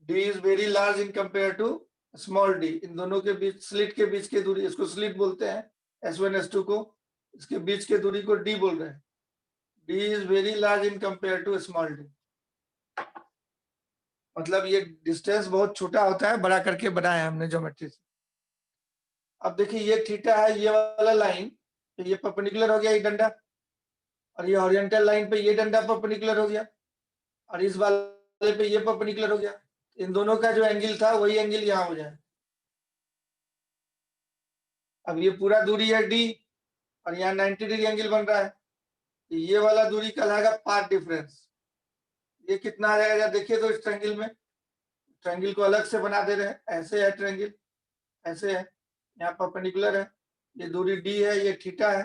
D is very large in compare to small d, इन दोनों के बीच, स्लिट के बीच की दूरी, इसको स्लिट बोलते हैं, S1 S2 को, इसके बीच के दूरी को D बोल रहे हैं। D is very large in compare to small d, मतलब ये डिस्टेंस बहुत छोटा होता है, बड़ा करके बनाया है हमने ज्योमेट्री से। अब देखिए ये थीटा है, ये वाला लाइन, तो ये परपेंडिकुलर हो गया ये डंडा, और ये हॉरिजॉन्टल लाइन पे ये डंडा परपेंडिकुलर हो गया, और इस वाले पे ये परपेंडिकुलर हो गया, इन दोनों का जो एंगल था वही एंगल यहाँ हो जाए। अब ये पूरा दूरी है d, और यहाँ 90 डिग्री एंगल बन रहा है, ये वाला दूरी कहलाएगा पाथ डिफरेंस। ये कितना आ जाएगा देखिए, तो इस ट्रायंगल में, ट्रायंगल को अलग से बना दे रहे हैं, ऐसे है ट्रायंगल, ऐसे है, यहाँ परपेंडिकुलर है, ये दूरी d है, ये थीटा है,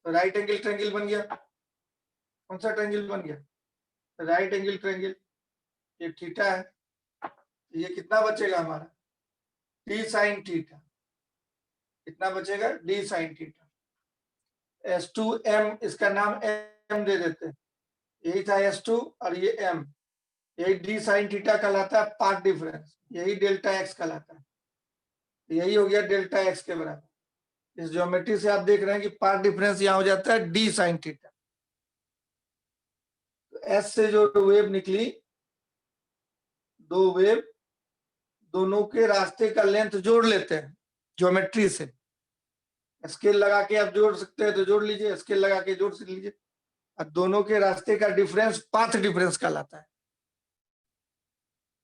तो राइट एंगल ट्रायंगल बन गया। कौन सा ट्रायंगल बन गया, राइट एंगल ट्रायंगल, ये थीटा है, ये कितना बचेगा हमारा, d sin थीटा, कितना बचेगा, d sin थीटा। S2m, इसका नाम m दे देते हैं, यही था S2 और ये m, यही d sin थीटा कहलाता है पाथ डिफरेंस, यही डेल्टा x कहलाता है, यही हो गया डेल्टा x के बराबर। इस ज्योमेट्री से आप देख रहे हैं कि पाथ डिफरेंस यहाँ हो जाता है d sin थीटा। तो S से जो वेव निकली, दो वेव, दोनों के रास्ते का लेंथ जोड़ लेते हैं ज्योमेट्री से, स्केल लगा के आप जोड़ सकते हैं तो जोड़ लीजिए, स्केल लगा के जोड़ लीजिए, और दोनों के रास्ते का डिफरेंस पाथ डिफरेंस कहलाता है।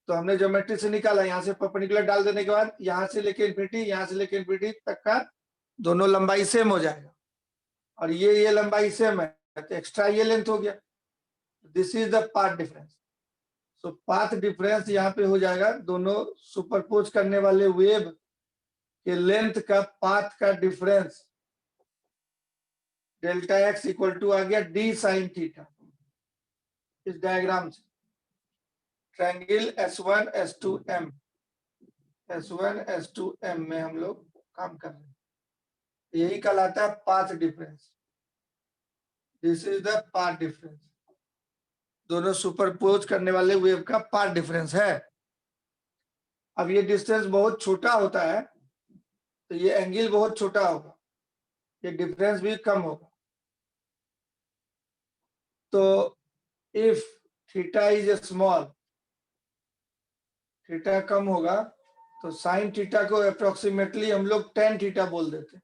तो हमने ज्योमेट्री से निकाला, यहाँ से परपेंडिकुलर डाल देने के बाद यहाँ से लेके इन्फिनिटी, यहाँ से लेके इन्फिनिटी तक का दोनों लंबाई सेम हो जाएगा, और ये लंबाई सेम है, तो एक्स्ट्रा ये लेंथ हो गया, this is the path difference. So path difference यहाँ पे हो जाएगा दोनों सुपरपोज करने वाले वेव के लेंथ का पाथ का difference, delta x equal to आ गया d sin थीटा। इस डायग्राम से triangle S1 S2M, S1 S2M में हम लोग काम कर रहे हैं, यही कहलाता है path difference, this is the path difference, दोनों सुपरपोज करने वाले वेव का पाथ डिफरेंस है। अब ये डिस्टेंस बहुत छोटा होता है, तो ये एंगल बहुत छोटा होगा, ये डिफरेंस भी कम होगा। तो if theta is a small, theta कम होगा तो साइन थीटा को अप्रोक्सीमेटली हम लोग टेन थीटा बोल देते हैं।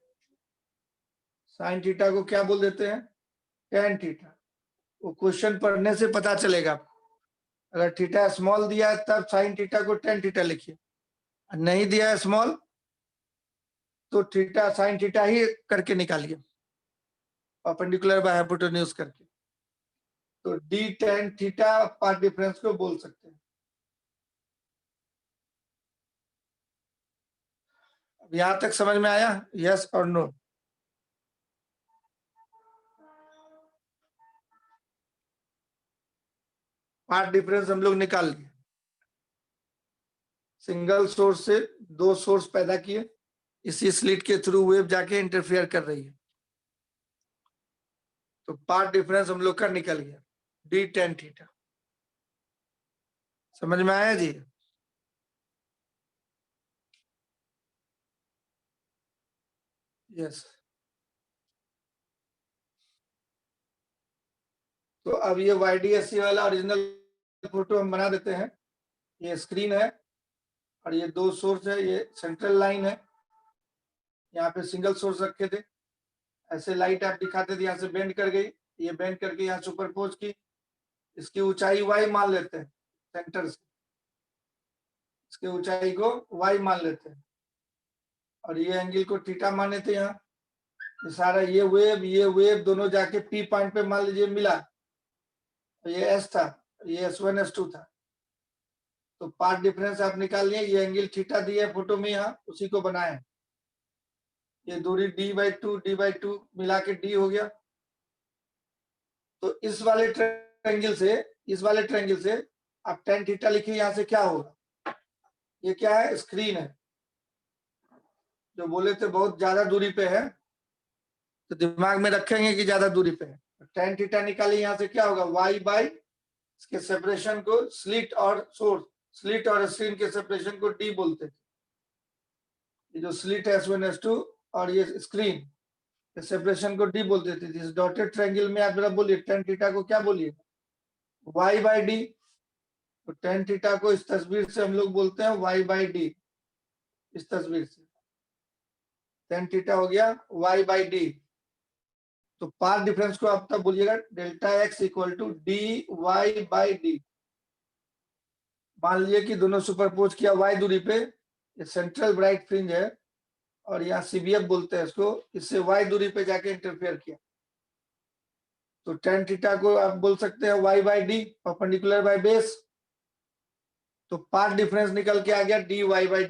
साइन थीटा को क्या बोल देते हैं? Tan theta. वो क्वेश्चन पढ़ने से पता चलेगा। अगर थीटा स्मॉल दिया है तब साइन थीटा को टेन थीटा लिखिए, नहीं दिया है स्मॉल तो थीटा साइन थीटा ही करके निकालिए, परपेंडिकुलर बाय हाइपोटेन्यूज करके। तो D tan theta path difference को बोल सकते हैं। यहां तक समझ में आया? यस और नो? पाथ डिफरेंस हम लोग निकाल लिए, सिंगल सोर्स से दो सोर्स पैदा किए, इसी स्लिट के थ्रू वेव जाके इंटरफेयर कर रही है, तो पाथ डिफरेंस हम लोग का निकल गया डी टेन थीटा। समझ में आया जी? यस। तो अब ये YDSC वाला ओरिजिनल फोटो हम बना देते हैं। ये स्क्रीन है और ये दो सोर्स है, ये सेंट्रल लाइन है, यहाँ पे सिंगल सोर्स रखे थे, ऐसे लाइट आप दिखाते थे, यहाँ से बेंड कर गई, ये बेंड करके यहाँ सुपरपोज की, इसकी ऊंचाई y मान लेते हैं सेंटर से, इसके ऊंचाई को y मान लेते हैं और ये एंगल को थीटा माने थे। यहाँ ये सारा ये वेव दोनों जाके P पॉइंट पे मान लीजिए मिला, तो ये S था, ये S1 S2 था, तो पाथ डिफरेंस आप निकाल लिए, ये एंगल थीटा दिया है फोटो में, यहाँ उसी को बनाए, ये दूरी d/2 मिला के d हो गया। तो इस वाले ट्रायंगल से आप tan थीटा लिखिए, यहाँ से क्या होगा? ये क्या है? स्क्रीन है, जो बोले थे बहुत ज्यादा दूरी पे है, तो दिमाग में रखेंगे कि ज्यादा दूरी पे है। tan थीटा निकालिए, यहाँ से क्या होगा? y बाई इसके सेपरेशन को स्लिट और सोर्स, स्लिट और स्क्रीन के सेपरेशन को d बोलते थे। ये जो स्लिट है S1 S2 और ये स्क्रीन, सेपरेशन को डी बोलते थे। इस डॉटेड ट्रायंगल में आप जरा बोलिए tan थीटा को क्या बोलिए? y by D. तो tan थीटा को इस तस्वीर से हम लोग बोलते हैं y बाई डी, इस तस्वीर से tan थीटा हो गया y बाई डी। तो पाथ डिफरेंस को आप तब बोलिएगा delta x equal to D Y by D. मान लीजिए कि दोनों सुपरपोज किया y दूरी पे, ये सेंट्रल ब्राइट फ्रिंज है और यहाँ CBF बोलते हैं इसको, इससे y दूरी पे जाके इंटरफेयर किया, तो tan थीटा को आप बोल सकते हैं y by D, perpendicular by base. तो पाथ डिफरेंस निकल के आ गया dy बाई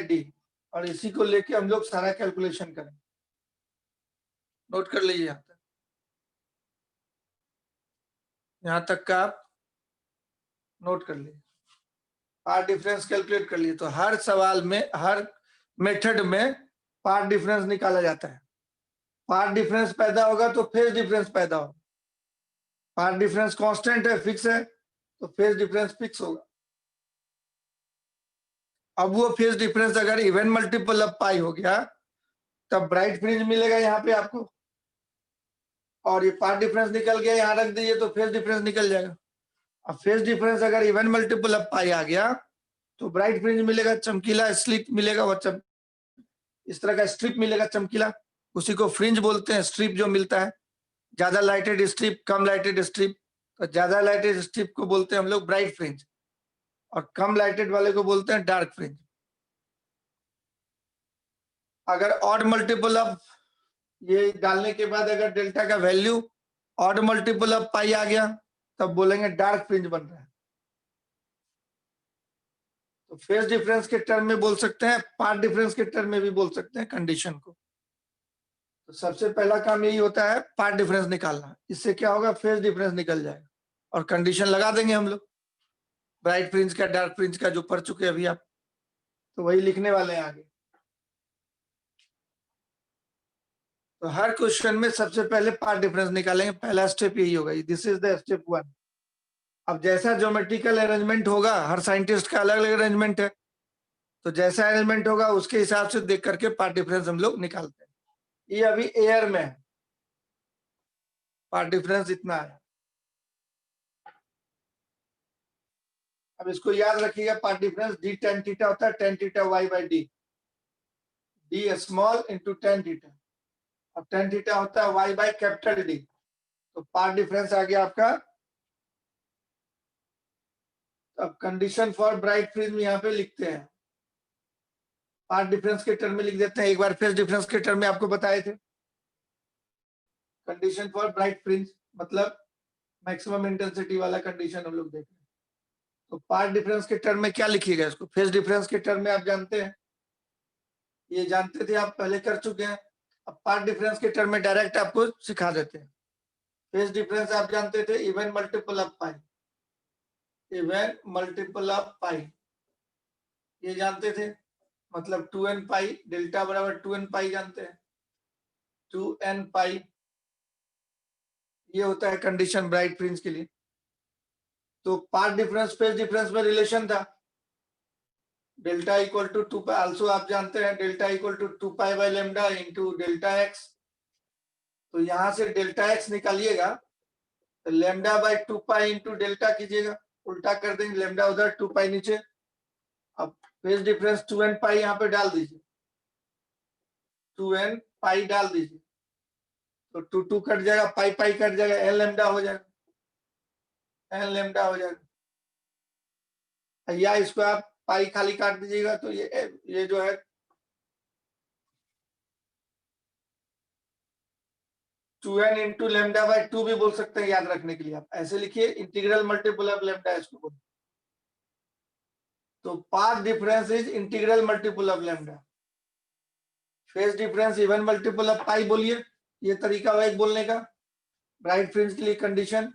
डी, और इसी को लेके हम लोग सारा कैलकुलेशन करें। नोट कर लीजिए यहाँ तक का आप नोट कर लीजिए, पाथ डिफरेंस कैलकुलेट कर लिए। तो हर सवाल में, हर मेथड में पाथ डिफरेंस निकाला जाता है। पाथ डिफरेंस पैदा होगा तो फेज डिफरेंस पैदा होगा। पाथ डिफरेंस कांस्टेंट है, फिक्स है, तो फेज डिफरेंस फिक्स होगा। अब वो फेज डिफरेंस अगर इवन मल्टीपल ऑफ पाई हो गया तब ब्राइट फ्रिंज मिलेगा यहाँ पे आपको, और ये पाथ डिफरेंस निकल गया, यहाँ रख दीजिए तो फेज डिफरेंस निकल जाएगा। अब फेज डिफरेंस अगर इवन मल्टीपल ऑफ पाई आ गया तो ब्राइट फ्रिंज मिलेगा, चमकीला स्लिट मिलेगा, वो इस तरह का स्ट्रिप मिलेगा चमकीला, उसी को फ्रिंज बोलते हैं। स्ट्रिप जो मिलता है, ज्यादा लाइटेड स्ट्रिप, कम लाइटेड स्ट्रिप, तो ज्यादा लाइटेड स्ट्रिप को बोलते हैं हम लोग ब्राइट फ्रिंज, और कम लाइटेड वाले को बोलते हैं डार्क फ्रिंज। अगर ऑड मल्टीपल ऑफ ये डालने के बाद अगर डेल्टा का वैल्यू ऑड मल्टीपल ऑफ पाई आ गया तब बोलेंगे डार्क फ्रिंज बन रहा है। तो फेज डिफरेंस के टर्म में बोल सकते हैं, पाथ डिफरेंस के टर्म में भी बोल सकते हैं कंडीशन को। तो सबसे पहला काम यही होता है पाथ डिफरेंस निकालना, इससे क्या होगा? फेज डिफरेंस निकल जाएगा और कंडीशन लगा देंगे हम लोग ब्राइट फ्रिंज का, डार्क फ्रिंज का, जो पढ़ चुके हैं अभी आप, तो वही लिखने वाले हैं आगे। तो हर क्वेश्चन में सबसे पहले पाथ डिफरेंस निकालेंगे, पहला स्टेप यही होगा, दिस इज द स्टेप 1। अब जैसा ज्योमेट्रिकल अरेंजमेंट होगा, हर साइंटिस्ट का अलग अलग अरेंजमेंट है, तो जैसा एलिमेंट होगा उसके हिसाब से देख करके पार्ट डिफरेंस हम लोग निकालते हैं। ये अभी एयर में है, पार्ट डिफरेंस इतना है। अब इसको याद रखिएगा, path difference D tan theta होता है, tan theta Y by D, D small into tan theta, और टेन थीटा होता है वाई बाई कैपिटल डी। तो पार्ट डिफरेंस आ गया आपका। अब कंडीशन फॉर ब्राइट फ्रिंज यहाँ पे लिखते हैं, पार्ट डिफरेंस के टर्म में लिख देते हैं। एक बार फेज डिफरेंस के टर्म में आपको बताए थे। कंडीशन फॉर ब्राइट फ्रिंज मतलब मैक्सिमम इंटेंसिटी वाला कंडीशन हम लोग देख रहे हैं। तो पार्ट डिफरेंस के टर्म में क्या लिखिएगा इसको, फेज डिफरेंस के टर्म में आप जानते हैं, ये जानते थे आप, पहले कर चुके हैं। अब पार्ट डिफरेंस के टर्म में डायरेक्ट आपको सिखा देते हैं। फेज डिफरेंस आप जानते थे even multiple of pi, even multiple of pi, ये जानते थे, मतलब 2n पाई, डेल्टा बराबर 2n पाई जानते हैं, 2n पाई, ये होता है कंडीशन ब्राइट फ्रिंज के लिए। तो पार्ट डिफरेंस फेज डिफरेंस में रिलेशन था, delta equal to 2 pi, also आप जानते हैं delta equal to 2 pi by lambda into delta x. तो यहां से डेल्टा एक्स निकालिएगा तो lambda by 2 pi into delta कीजिएगा, उल्टा कर देंगे, लैम्डा उधर 2 पाई नीचे। अब फेज डिफरेंस 2n पाई यहाँ पे डाल दीजिए, 2n पाई डाल दीजिए, तो 2 2 कट जाएगा, पाई पाई कट जाएगा, एन लैम्डा हो जाएगा, एन लैम्डा हो जाएगा। या इसको आप पाई खाली काट दीजिएगा तो ये जो है 2n इंटू लैम्डा बाय 2 भी बोल सकते हैं, याद रखने के लिए आप ऐसे लिखिए, इंटीग्रल मल्टीपल ऑफ लैम्डा इसको बोलते हैं। तो path difference is integral multiple of lambda. Phase difference even multiple of pi बोलिए, ये तरीका हुआ एक बोलने का ब्राइट फ्रिंज के लिए कंडीशन।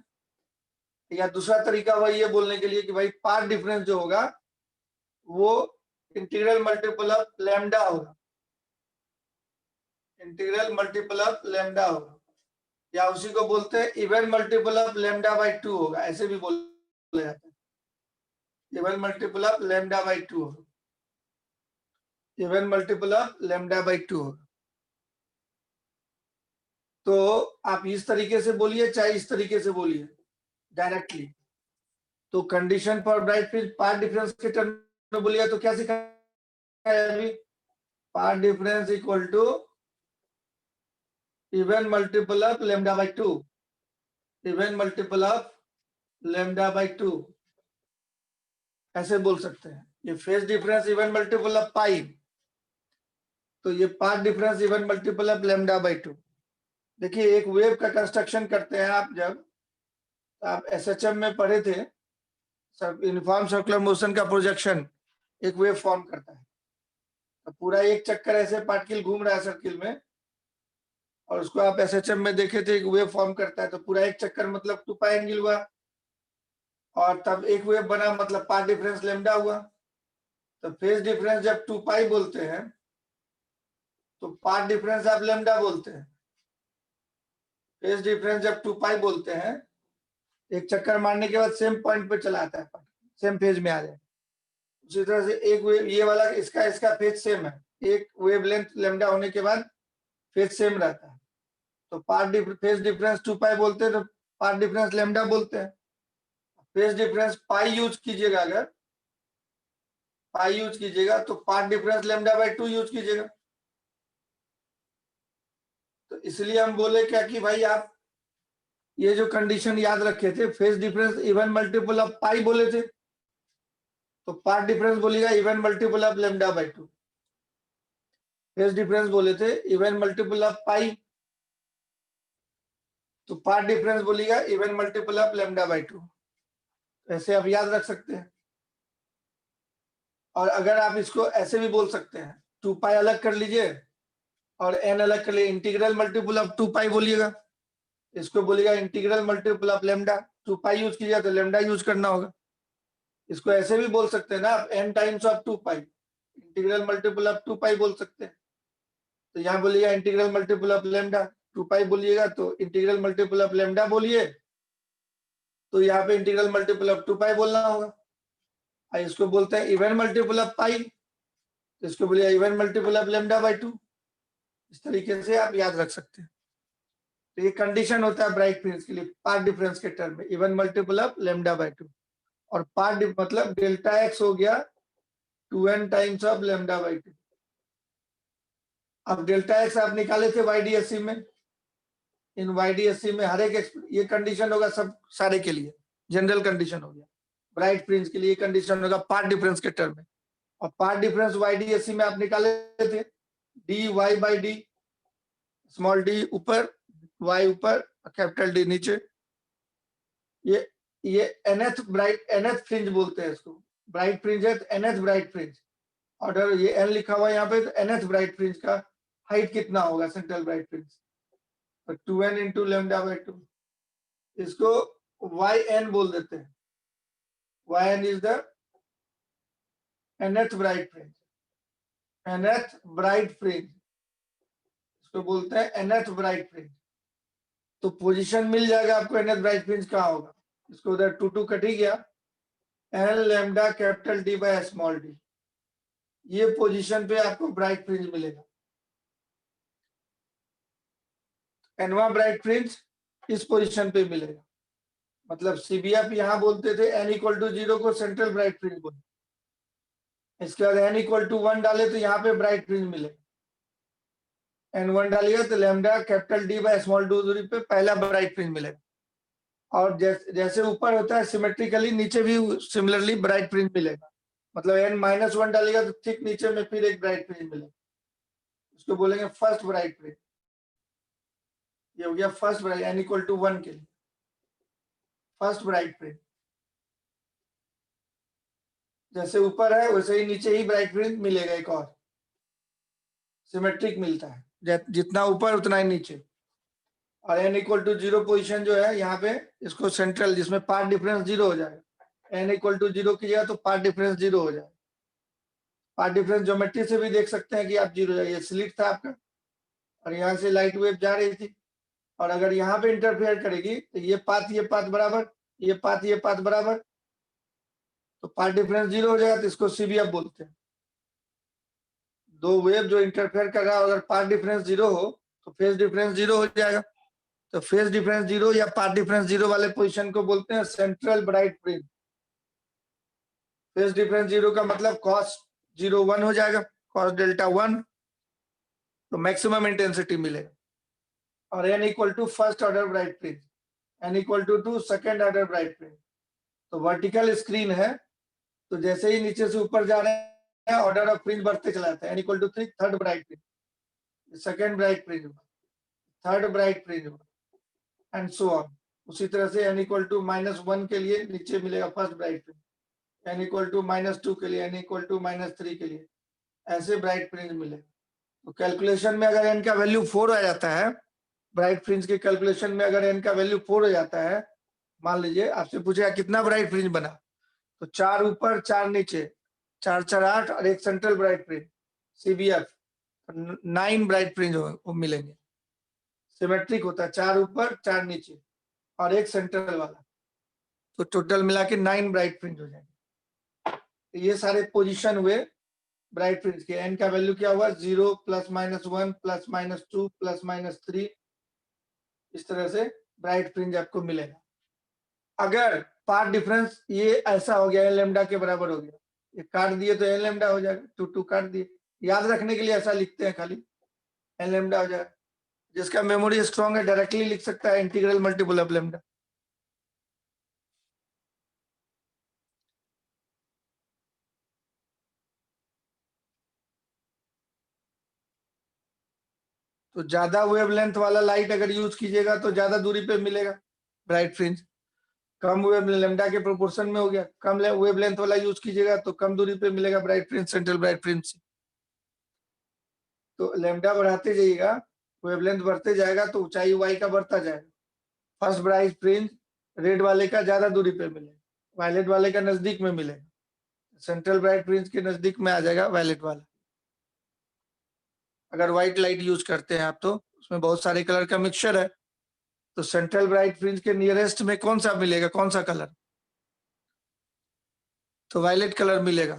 या दूसरा तरीका हुआ ये बोलने के लिए कि भाई पाथ डिफरेंस जो होगा वो इंटीग्रल मल्टीपल ऑफ लैम्डा होगा, इंटीग्रल मल्टीपल ऑफ लैम्डा होगा, या उसी को बोलते हैं even multiple of lambda by 2 होगा, ऐसे भी बोला जाता है, even multiple of lambda by 2 होगा, even multiple of lambda by 2 होगा। तो आप इस तरीके से बोलिए चाहे इस तरीके से बोलिए डायरेक्टली। तो condition for bright fringe path difference के टर्म में बोलिए तो क्या सिखाया अभी, path difference equal to even multiple of lambda by 2, even multiple of lambda by 2, ऐसे बोल सकते हैं। ये phase difference even multiple of pi, तो ये path difference even multiple of lambda by 2। देखिए एक वेव का कंस्ट्रक्शन करते हैं आप, जब आप एसएचएम में पढ़े थे, यूनिफॉर्म सर्कुलर मोशन का प्रोजेक्शन एक वेव फॉर्म करता है। तो पूरा एक चक्कर ऐसे पार्टिकल घूम रहा है सर्किल में, और उसको आप एसएचएम में देखे थे, एक वेव फॉर्म करता है, तो पूरा एक चक्कर मतलब 2 पाई एंगल हुआ, और तब एक वेव बना, मतलब पार्ट डिफरेंस लैम्डा हुआ। तो फेज डिफरेंस जब 2 पाई बोलते हैं तो पार्ट डिफरेंस आप लैम्डा बोलते हैं। फेज डिफरेंस जब 2 पाई बोलते हैं, एक चक्कर मारने के बाद सेम पॉइंट पे चला आता है, सेम फेज में आ जाए। उसी तरह से एक वेव ये वाला इसका फेज सेम है, एक वेव लेंथ लैम्डा होने के बाद फेज सेम रहता है। तो फेज डिफरेंस 2 पाई बोलते हैं तो पार्ट डिफरेंस लैम्डा बोलते हैं। फेज डिफरेंस पाई यूज कीजिएगा, अगर पाई यूज कीजिएगा तो path difference lambda by 2 use कीजिएगा। तो इसलिए हम बोले क्या कि भाई आप ये जो कंडीशन याद रखे थे, phase difference even multiple of pi बोले थे, तो पार्ट डिफरेंस बोलिएगा even multiple of lambda by 2। Phase difference बोले थे इवन मल्टीपल ऑफ पाई, तो पार्ट डिफरेंस बोलिएगा even multiple of lambda by 2। ऐसे आप याद रख सकते हैं। और अगर आप इसको ऐसे भी बोल सकते हैं, 2 पाई अलग कर लीजिए और n अलग कर लिए, इंटीग्रल मल्टीपल ऑफ 2 पाई बोलिएगा, इसको बोलिएगा integral multiple of lambda. 2 pi use कीजिएगा तो लैम्डा यूज करना होगा। इसको ऐसे भी बोल सकते हैं ना आप, n times of 2 pi, integral multiple of 2 पाई बोल सकते हैं। तो यहाँ बोलिएगा इंटीग्रल मल्टीपल ऑफ लैम्डा, 2 पाई बोलिएगा तो इंटीग्रल मल्टीपल ऑफ लैम्डा बोलिए, तो यहाँ पे इंटीग्रल मल्टीपल ऑफ 2 पाई बोलना होगा। इसको बोलते हैं इवन मल्टीपल ऑफ पाई। तो इसको बोलिए even multiple of lambda by 2। इस तरीके से आप याद रख सकते हैं। तो ये कंडीशन होता है ब्राइट फ्रिंज के लिए पार्ट डिफरेंस के टर्म में, even multiple of lambda by 2। और पार्ट मतलब डेल्टा एक्स हो गया 2n times of lambda by 2। अब डेल्टा एक्स आप निकाले थे YDSC में, इन YDSC में हर एक ये कंडीशन होगा सब सारे के लिए, जनरल कंडीशन हो गया। ब्राइट फ्रिंज के लिए कंडीशन होगा पार्ट डिफरेंस के टर्म में। और पार्ट डिफरेंस YDSC में आप निकाले थे dy by D, small D ऊपर y ऊपर कैपिटल डी नीचे। ये nth फ्रिंज बोलते हैं इसको, ब्राइट फ्रिंज है तो nth ब्राइट फ्रिंज। ऑर्डर ये n लिखा हुआ है यहाँ पे, तो nth ब्राइट फ्रिंज का हाइट कितना होगा सेंट्रल ब्राइट फ्रिंज, तो 2n इंटू लेमडा बाई 2। इसको yn बोल देते हैं, yn is the nth bright fringe, nth bright fringe इसको बोलते हैं nth ब्राइट फ्रिंज। तो पोजीशन मिल जाएगा आपको nth ब्राइट फ्रिंज कहाँ होगा, इसको उधर 2 कट ही गया, n lambda capital D by small D, ये पोजीशन पे आपको ब्राइट फ्रिंज मिलेगा। एनवा ब्राइट फ्रिंज इस पोजीशन पे मिलेगा, मतलब CBF यहाँ बोलते थे n इक्वल टू 0 को सेंट्रल ब्राइट फ्रिंज बोले। इसके बाद n इक्वल टू 1 डाले तो यहाँ पे ब्राइट फ्रिंज मिलेगा, n1 डालिएगा तो lambda capital D by small D दूरी पे पहला ब्राइट फ्रिंज मिलेगा। और जैसे ऊपर होता है सिमेट्रिकली, नीचे भी सिमिलरली ब्राइट फ्रिंज मिलेगा, मतलब n-1 डालेगा तो ठीक नीचे में फिर एक ब्राइट फ्रिंज मिलेगा, उसको बोलेंगे फर्स्ट ब्राइट फ्रिंज। ये हो गया first bright, n equal to 1 के लिए फर्स्ट ब्राइट फ्रिंज। जैसे ऊपर है वैसे ही नीचे ही ब्राइट फ्रिंज मिलेगा, एक और सिमेट्रिक मिलता है, जितना ऊपर उतना ही नीचे। और n इक्वल टू 0 पोजिशन जो है यहाँ पे, इसको सेंट्रल जिसमें पार्ट डिफरेंस 0 हो जाएगा, n इक्वल टू 0 कीजिएगा तो पार्ट डिफरेंस 0 हो जाएगा। पार्ट डिफरेंस ज्योमेट्री से भी देख सकते हैं कि आप 0 जाइए, स्लिट था आपका और यहाँ से लाइट वेव जा रही थी, और अगर यहाँ पे इंटरफेयर करेगी तो ये पाथ बराबर, ये पाथ बराबर, तो पार्ट डिफरेंस 0 हो जाएगा, तो इसको CBF बोलते हैं। दो वेव जो इंटरफेयर कर रहा है, अगर पार्ट डिफरेंस 0 हो तो फेज डिफरेंस 0 हो जाएगा, तो फेज डिफरेंस 0 या पार्ट डिफरेंस 0 वाले पोजीशन को बोलते हैं central bright fringe. Phase difference 0 का मतलब cos 0 1 हो जाएगा, cos डेल्टा 1, तो मैक्सिमम इंटेंसिटी मिलेगा। और n equal to first order bright fringe, n equal to second order bright fringe. तो वर्टिकल स्क्रीन है, तो जैसे ही नीचे से ऊपर जा रहे हैं ऑर्डर ऑफ फ्रिंज बढ़ते चला जाता है। n equal to 3 third bright fringe, second bright fringe, third bright fringe, and so on. उसी तरह से n इक्वल टू -1 के लिए नीचे मिलेगा first bright fringe, n equal to -2 के लिए, n इक्वल टू -3 के लिए, ऐसे ब्राइट फ्रिंज मिलेगा। तो कैलकुलेशन में अगर n का वैल्यू 4 आ जाता है, ब्राइट फ्रिंज के कैलकुलेशन में अगर n का वैल्यू 4 हो जाता है, मान लीजिए आपसे पूछेगा कितना ब्राइट फ्रिंज बना, तो 4 ऊपर 4 नीचे, 4 4 8 और एक central bright fringe CBF, 9 bright fringe वो मिलेंगे। सिमेट्रिक होता है, 4 ऊपर 4 नीचे और एक सेंट्रल वाला, तो टोटल मिला के 9 ब्राइट फ्रिंज हो जाएंगे। तो ये सारे पोजीशन हुए ब्राइट फ्रिंज के। n का वैल्यू क्या हुआ 0 +-1 +-2 +-3, इस तरह से ब्राइट फ्रिंज आपको मिलेगा। अगर पार्ट डिफरेंस ये ऐसा हो गया n लेमडा के बराबर हो गया, ये काट दिए तो n लेमडा हो जाएगा, 2 काट दिए, याद रखने के लिए ऐसा लिखते हैं खाली, n लेमडा हो जाएगा। जिसका मेमोरी स्ट्रॉन्ग है डायरेक्टली लिख सकता है इंटीग्रल मल्टीपल ऑफ लेमडा। तो ज्यादा वेवलेंथ वाला लाइट अगर यूज कीजिएगा तो ज्यादा दूरी पे मिलेगा ब्राइट फ्रिंज, कम वेव लेमडा के प्रोपोर्शन में हो गया, कम वेवलेंथ वाला यूज कीजिएगा तो कम दूरी पे मिलेगा bright fringe central bright fringe से। तो लेमडा बढ़ाते जाइएगा, वेवलेंथ बढ़ते जाएगा तो ऊंचाई y का बढ़ता जाएगा। फर्स्ट ब्राइट फ्रिंज रेड वाले का ज्यादा दूरी पे मिलेगा, वायलेट वाले का नजदीक में मिलेगा, सेंट्रल ब्राइट फ्रिंज के नजदीक में आ जाएगा वायलेट वाला। अगर व्हाइट लाइट यूज करते हैं आप तो उसमें बहुत सारे कलर का मिक्सचर है, तो सेंट्रल ब्राइट फ्रिंज के नियरेस्ट में कौन सा मिलेगा, कौन सा कलर, तो वायलेट कलर मिलेगा,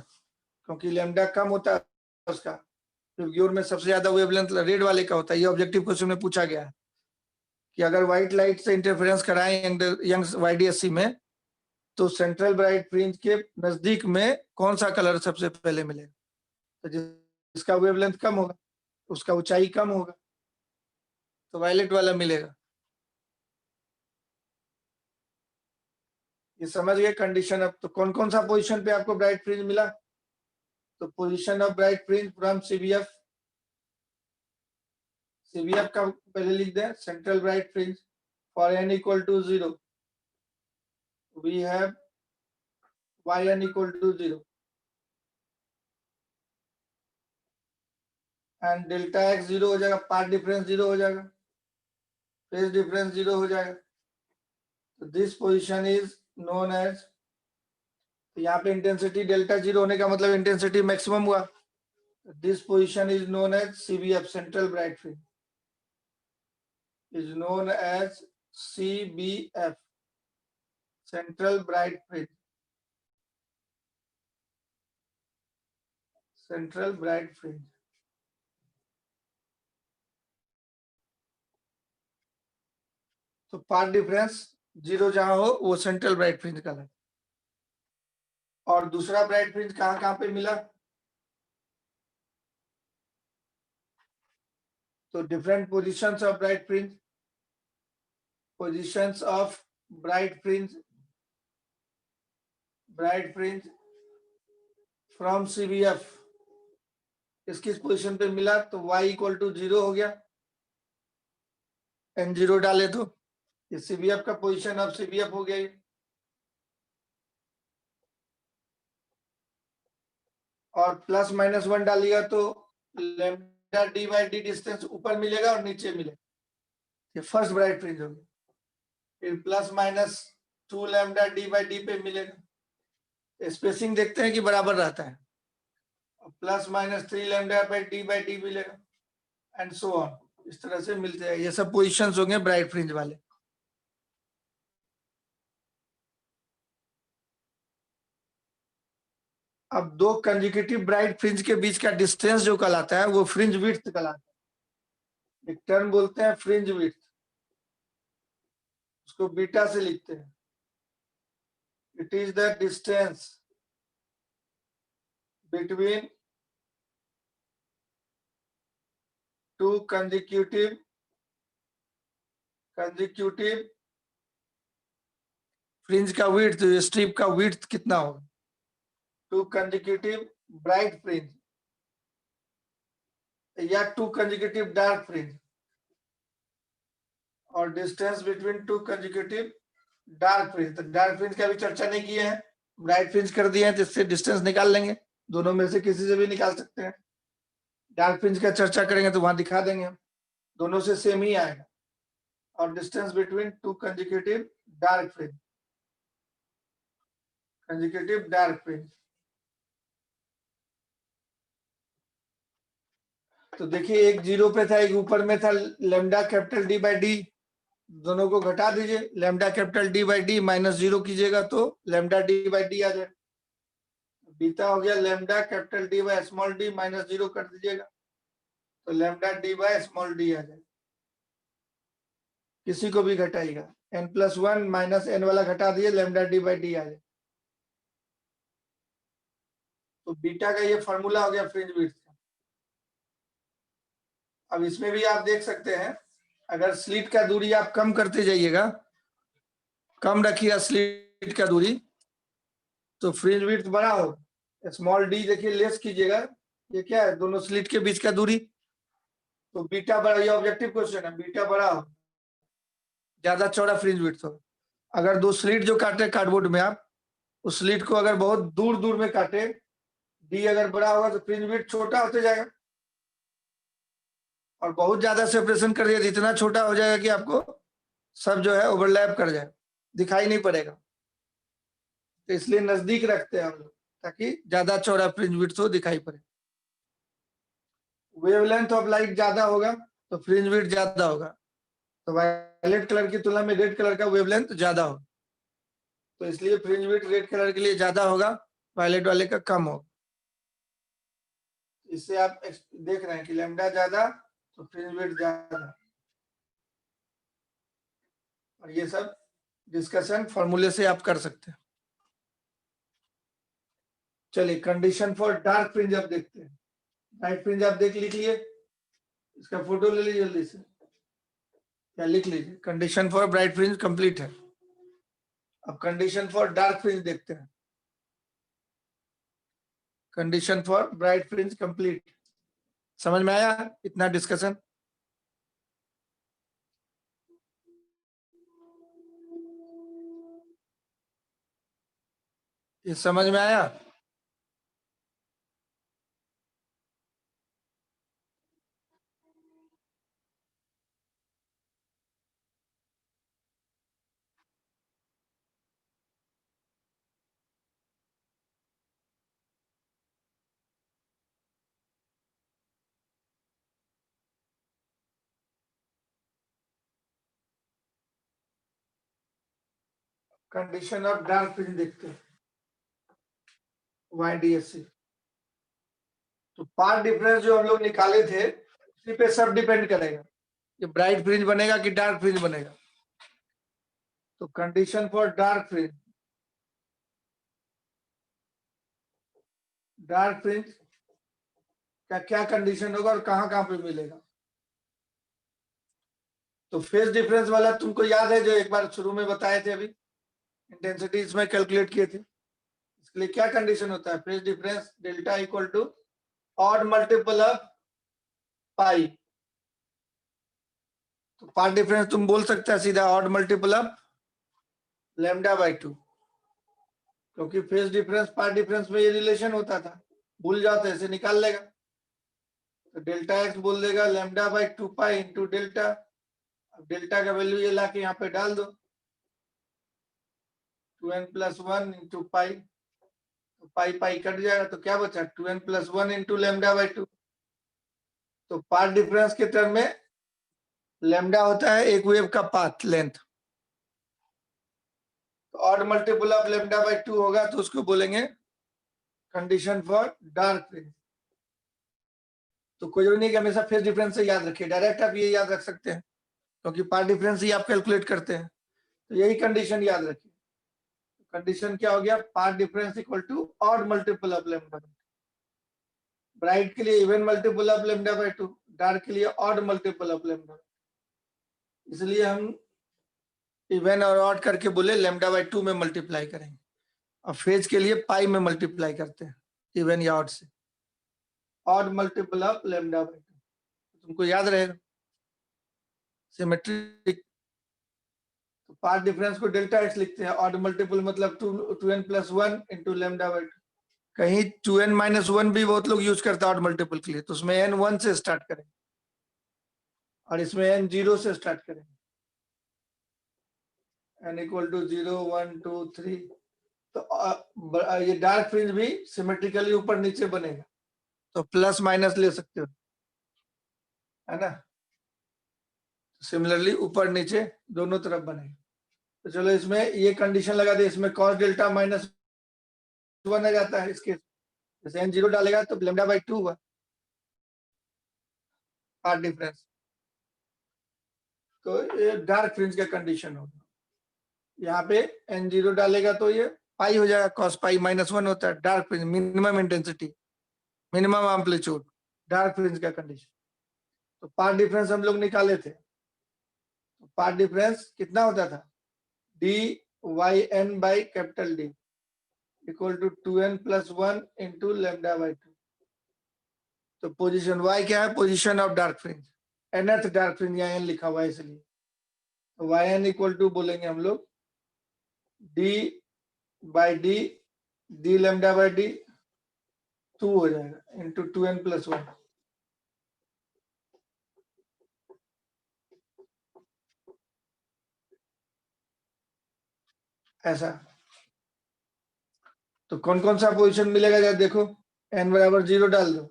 क्योंकि लेमडा कम होता है उसका, प्योर में सबसे ज्यादा वेवलेंथ रेड वाले का होता है। ये ऑब्जेक्टिव क्वेश्चन में पूछा गया है कि अगर व्हाइट लाइट से इंटरफेरेंस कराएं यंग वाईडीएससी में, तो सेंट्रल ब्राइट फ्रिंज के नजदीक में कौन सा कलर सबसे पहले मिलेगा? तो जिसका वेवलेंथ कम होगा, उसका ऊंचाई कम होगा, तो वायलेट वाला मिलेगा। ये समझ गए कंडीशन। अब तो कौन कौन सा पोजीशन पे आपको ब्राइट फ्रिंज मिला? तो position of bright fringe from CBF, CBF का पहले लिख दें, central bright fringe for n equal to 0 we have yn equal to 0 and delta x 0 हो जाएगा, पाथ डिफरेंस 0 हो जाएगा, फेज डिफरेंस 0 हो जाएगा। तो this position is known as, तो यहाँ पे इंटेंसिटी डेल्टा 0 होने का मतलब इंटेंसिटी मैक्सिमम हुआ। This position is known as CBF, central bright fringe is known as CBF, Central Bright Fringe, Central Bright Fringe। तो पाथ डिफरेंस 0 जहां हो वो सेंट्रल ब्राइट फ्रिंज का है। और दूसरा ब्राइट फ्रिंज कहां कहां पे मिला? तो different positions of bright fringe, positions of bright fringe, bright fringe from CBF, किस किस पोजीशन पे मिला? तो y इक्वल टू 0 हो गया, n0 डाले तो ये सीबीएफ का पोजीशन ऑफ सीबीएफ हो गया। और प्लस माइनस 1 डालिएगा तो lambda D by D distance ऊपर मिलेगा और नीचे मिलेगा, ये फर्स्ट ब्राइट फ्रिंज होगी। फिर plus minus 2 lambda D by D पे मिलेगा, स्पेसिंग देखते हैं कि बराबर रहता है, plus minus 3 lambda D by D मिलेगा एंड सो ऑन, इस तरह से मिलते हैं। ये सब पोजीशंस होंगे ब्राइट फ्रिंज वाले। अब दो कंसेक्यूटिव ब्राइट फ्रिंज के बीच का डिस्टेंस जो कहलाता है वो फ्रिंज विड्थ कहलाता है। एक टर्म बोलते हैं फ्रिंज विड्थ, उसको बीटा से लिखते हैं। It is the distance between two consecutive fringe का विड्थ, तो स्ट्रिप का विड्थ कितना होगा? टू कंसेक्यूटिव ब्राइट फ्रिंज या टू कंसेक्यूटिव डार्क फ्रिंज, और distance between two consecutive dark fringe. तो डार्क फ्रिंज का भी चर्चा नहीं किए हैं, ब्राइट फ्रिंज कर दिए हैं, तो इससे डिस्टेंस निकाल लेंगे, दोनों में से किसी से भी निकाल सकते हैं। डार्क फ्रिंज का चर्चा करेंगे तो वहां दिखा देंगे, दोनों से सेम ही आएगा। और distance between two consecutive dark fringe, consecutive dark fringe. तो देखिए एक 0 पे था, एक ऊपर में था, lambda capital D by D, दोनों को घटा दीजिए, lambda capital D by D minus 0 कीजिएगा तो लैम्डा डी बाई डी आ जाए। बीटा हो गया lambda capital D by small D minus 0 कर दीजिएगा तो lambda D by small D आ जाए। किसी को भी घटाइएगा, n+1 माइनस n वाला घटा दिए, लैम्डा डी बाई डी आ जाए। तो बीटा का ये फॉर्मूला हो गया फ्रिंज विड्थ का। अब इसमें भी आप देख सकते हैं, अगर स्लिट का दूरी आप कम करते जाइएगा, कम रखिएगा स्लिट का दूरी, तो फ्रिंज विड्थ बड़ा हो। स्मॉल डी देखिए लेस कीजिएगा, ये क्या है? दोनों स्लिट के बीच का दूरी। तो बीटा बड़ा, ये ऑब्जेक्टिव क्वेश्चन है, बीटा बड़ा हो, ज्यादा चौड़ा फ्रिंज विड्थ हो। अगर दो स्लिट जो काटे कार्डबोर्ड में आप, उस स्लिट को अगर बहुत दूर दूर में काटे, डी अगर बड़ा होगा तो फ्रिंज विड्थ छोटा होते जाएगा, और बहुत ज्यादा सेपरेशन कर दिया तो इतना छोटा हो जाएगा कि आपको सब जो है ओवरलैप कर जाए, दिखाई नहीं पड़ेगा। तो इसलिए नजदीक रखते हैं हम लोग, ताकि ज्यादा चौड़ा फ्रिंज विड्थ हो, दिखाई पड़े। वेवलेंथ ऑफ लाइट ज्यादा होगा तो फ्रिंज विड्थ ज्यादा होगा, तो वायलेट कलर की तुलना में रेड कलर का वेवलेंथ ज्यादा होगा, तो इसलिए फ्रिंज विड्थ रेड कलर के लिए ज्यादा होगा, वायलेट वाले का कम होगा। इससे आप देख रहे हैं कि लैम्डा ज्यादा तो फ्रिंज विड्थ ज्यादा, और ये सब डिस्कशन फॉर्मूले से आप कर सकते हैं। चलिए कंडीशन फॉर डार्क फ्रिंज आप देखते हैं। ब्राइट फ्रिंज आप लिख लीजिए, इसका फोटो ले लीजिए जल्दी से, या लिख लीजिए। Condition for bright fringe complete है। अब कंडीशन फॉर डार्क फ्रिंज देखते हैं। Condition for bright fringe complete. समझ में आया इतना डिस्कशन? ये समझ में आया? कंडीशन ऑफ डार्क फ्रिंज देखते हैं, YDSC। तो पार्ट डिफरेंस जो हम लोग निकाले थे उसी पे सब डिपेंड करेगा कि ब्राइट फ्रिंज बनेगा कि डार्क फ्रिंज बनेगा। तो condition for dark fringe, dark fringe का क्या कंडीशन होगा और कहां कहां पे मिलेगा? तो फेज डिफरेंस वाला तुमको याद है जो एक बार शुरू में बताए थे, अभी इंटेंसिटी इसमें कैलकुलेट किए थे। इसके लिए क्या कंडीशन होता है? Phase difference delta equal to odd multiple of pi. तो पार्ट डिफरेंस तुम बोल सकते हैं सीधा odd multiple of lambda by 2, क्योंकि फेज डिफरेंस पार्ट डिफरेंस में ये रिलेशन होता था। भूल जाओ तो ऐसे निकाल लेगा। तो डेल्टा एक्स बोल देगा lambda by 2 pi into delta. अब डेल्टा का वैल्यू ये ला के यहाँ पे डाल दो, 2n प्लस 1 इंटू पाई। तो पाई पाई कट जाएगा तो क्या बचा? 2n plus 1 into lambda by 2। तो पाथ डिफरेंस के टर्म में लैम्डा होता है एक वेव का पाथ लेंथ। तो odd multiple of lambda by 2 होगा तो उसको बोलेंगे कंडीशन फॉर डार्क फ्रिंज। तो कोई जरूरी नहीं कि हमेशा फेज डिफरेंस से याद रखिए, डायरेक्ट आप ये याद रख सकते हैं क्योंकि पाथ डिफरेंस ही आप कैलकुलेट करते हैं। तो यही कंडीशन याद रखिए। कंडीशन क्या हो गया? Path difference equal to odd multiple of lambda. Bright के लिए even multiple of lambda by 2, dark के लिए ऑड मल्टीपल ऑफ लैम्डा। इसलिए हम इवन और ऑड करके बोले लैम्डा बाई 2 में मल्टीप्लाई करेंगे, और फेज के लिए पाई में मल्टीप्लाई करते हैं इवन या ऑड से। Odd multiple of lambda by 2 तुमको याद रहेगा। सिमेट्रिक। तो पाथ डिफरेंस को डेल्टा एक्स लिखते हैं, ऑड मल्टीपल मतलब 2n plus 1 into lambda by 2। कहीं 2n माइनस 1 भी बहुत लोग यूज करते हैं ऑड मल्टीपल के लिए, तो उसमें n 1 से स्टार्ट करेंगे और इसमें n 0 से स्टार्ट करेंगे। n equal to 0 1 2 3। तो ये डार्क फ्रिंज भी सिमेट्रिकली ऊपर नीचे बनेगा, तो प्लस माइनस ले सकते हो, है ना। सिमिलरली ऊपर नीचे दोनों तरफ बनेगा। तो चलो इसमें ये कंडीशन लगा दे, इसमें कॉस डेल्टा माइनस 1 आ जाता है। इसके जैसे n 0 डालेगा तो लैम्डा बाई 2 हुआ पाथ डिफरेंस। तो ये डार्क फ्रिंज का कंडीशन होगा। यहाँ पे n 0 डालेगा तो ये पाई हो जाएगा, कॉस पाई माइनस 1 होता है dark fringe, minimum intensity minimum amplitude, dark fringe का कंडीशन। तो पाथ डिफरेंस हम लोग निकाले थे। तो पाथ डिफरेंस कितना होता था? D Y N by capital D equal to 2n plus 1 into lambda by 2। तो पोजीशन y क्या है? Position of dark fringe, nth dark fringe यहाँ n लिखा हुआ है इसलिए। तो yn इक्वल टू बोलेंगे हम लोग d by D, D lambda by D 2 हो जाएगा इंटू 2n प्लस 1। ऐसा। तो कौन कौन सा पोजीशन मिलेगा जब देखो, n बराबर 0 डाल दो,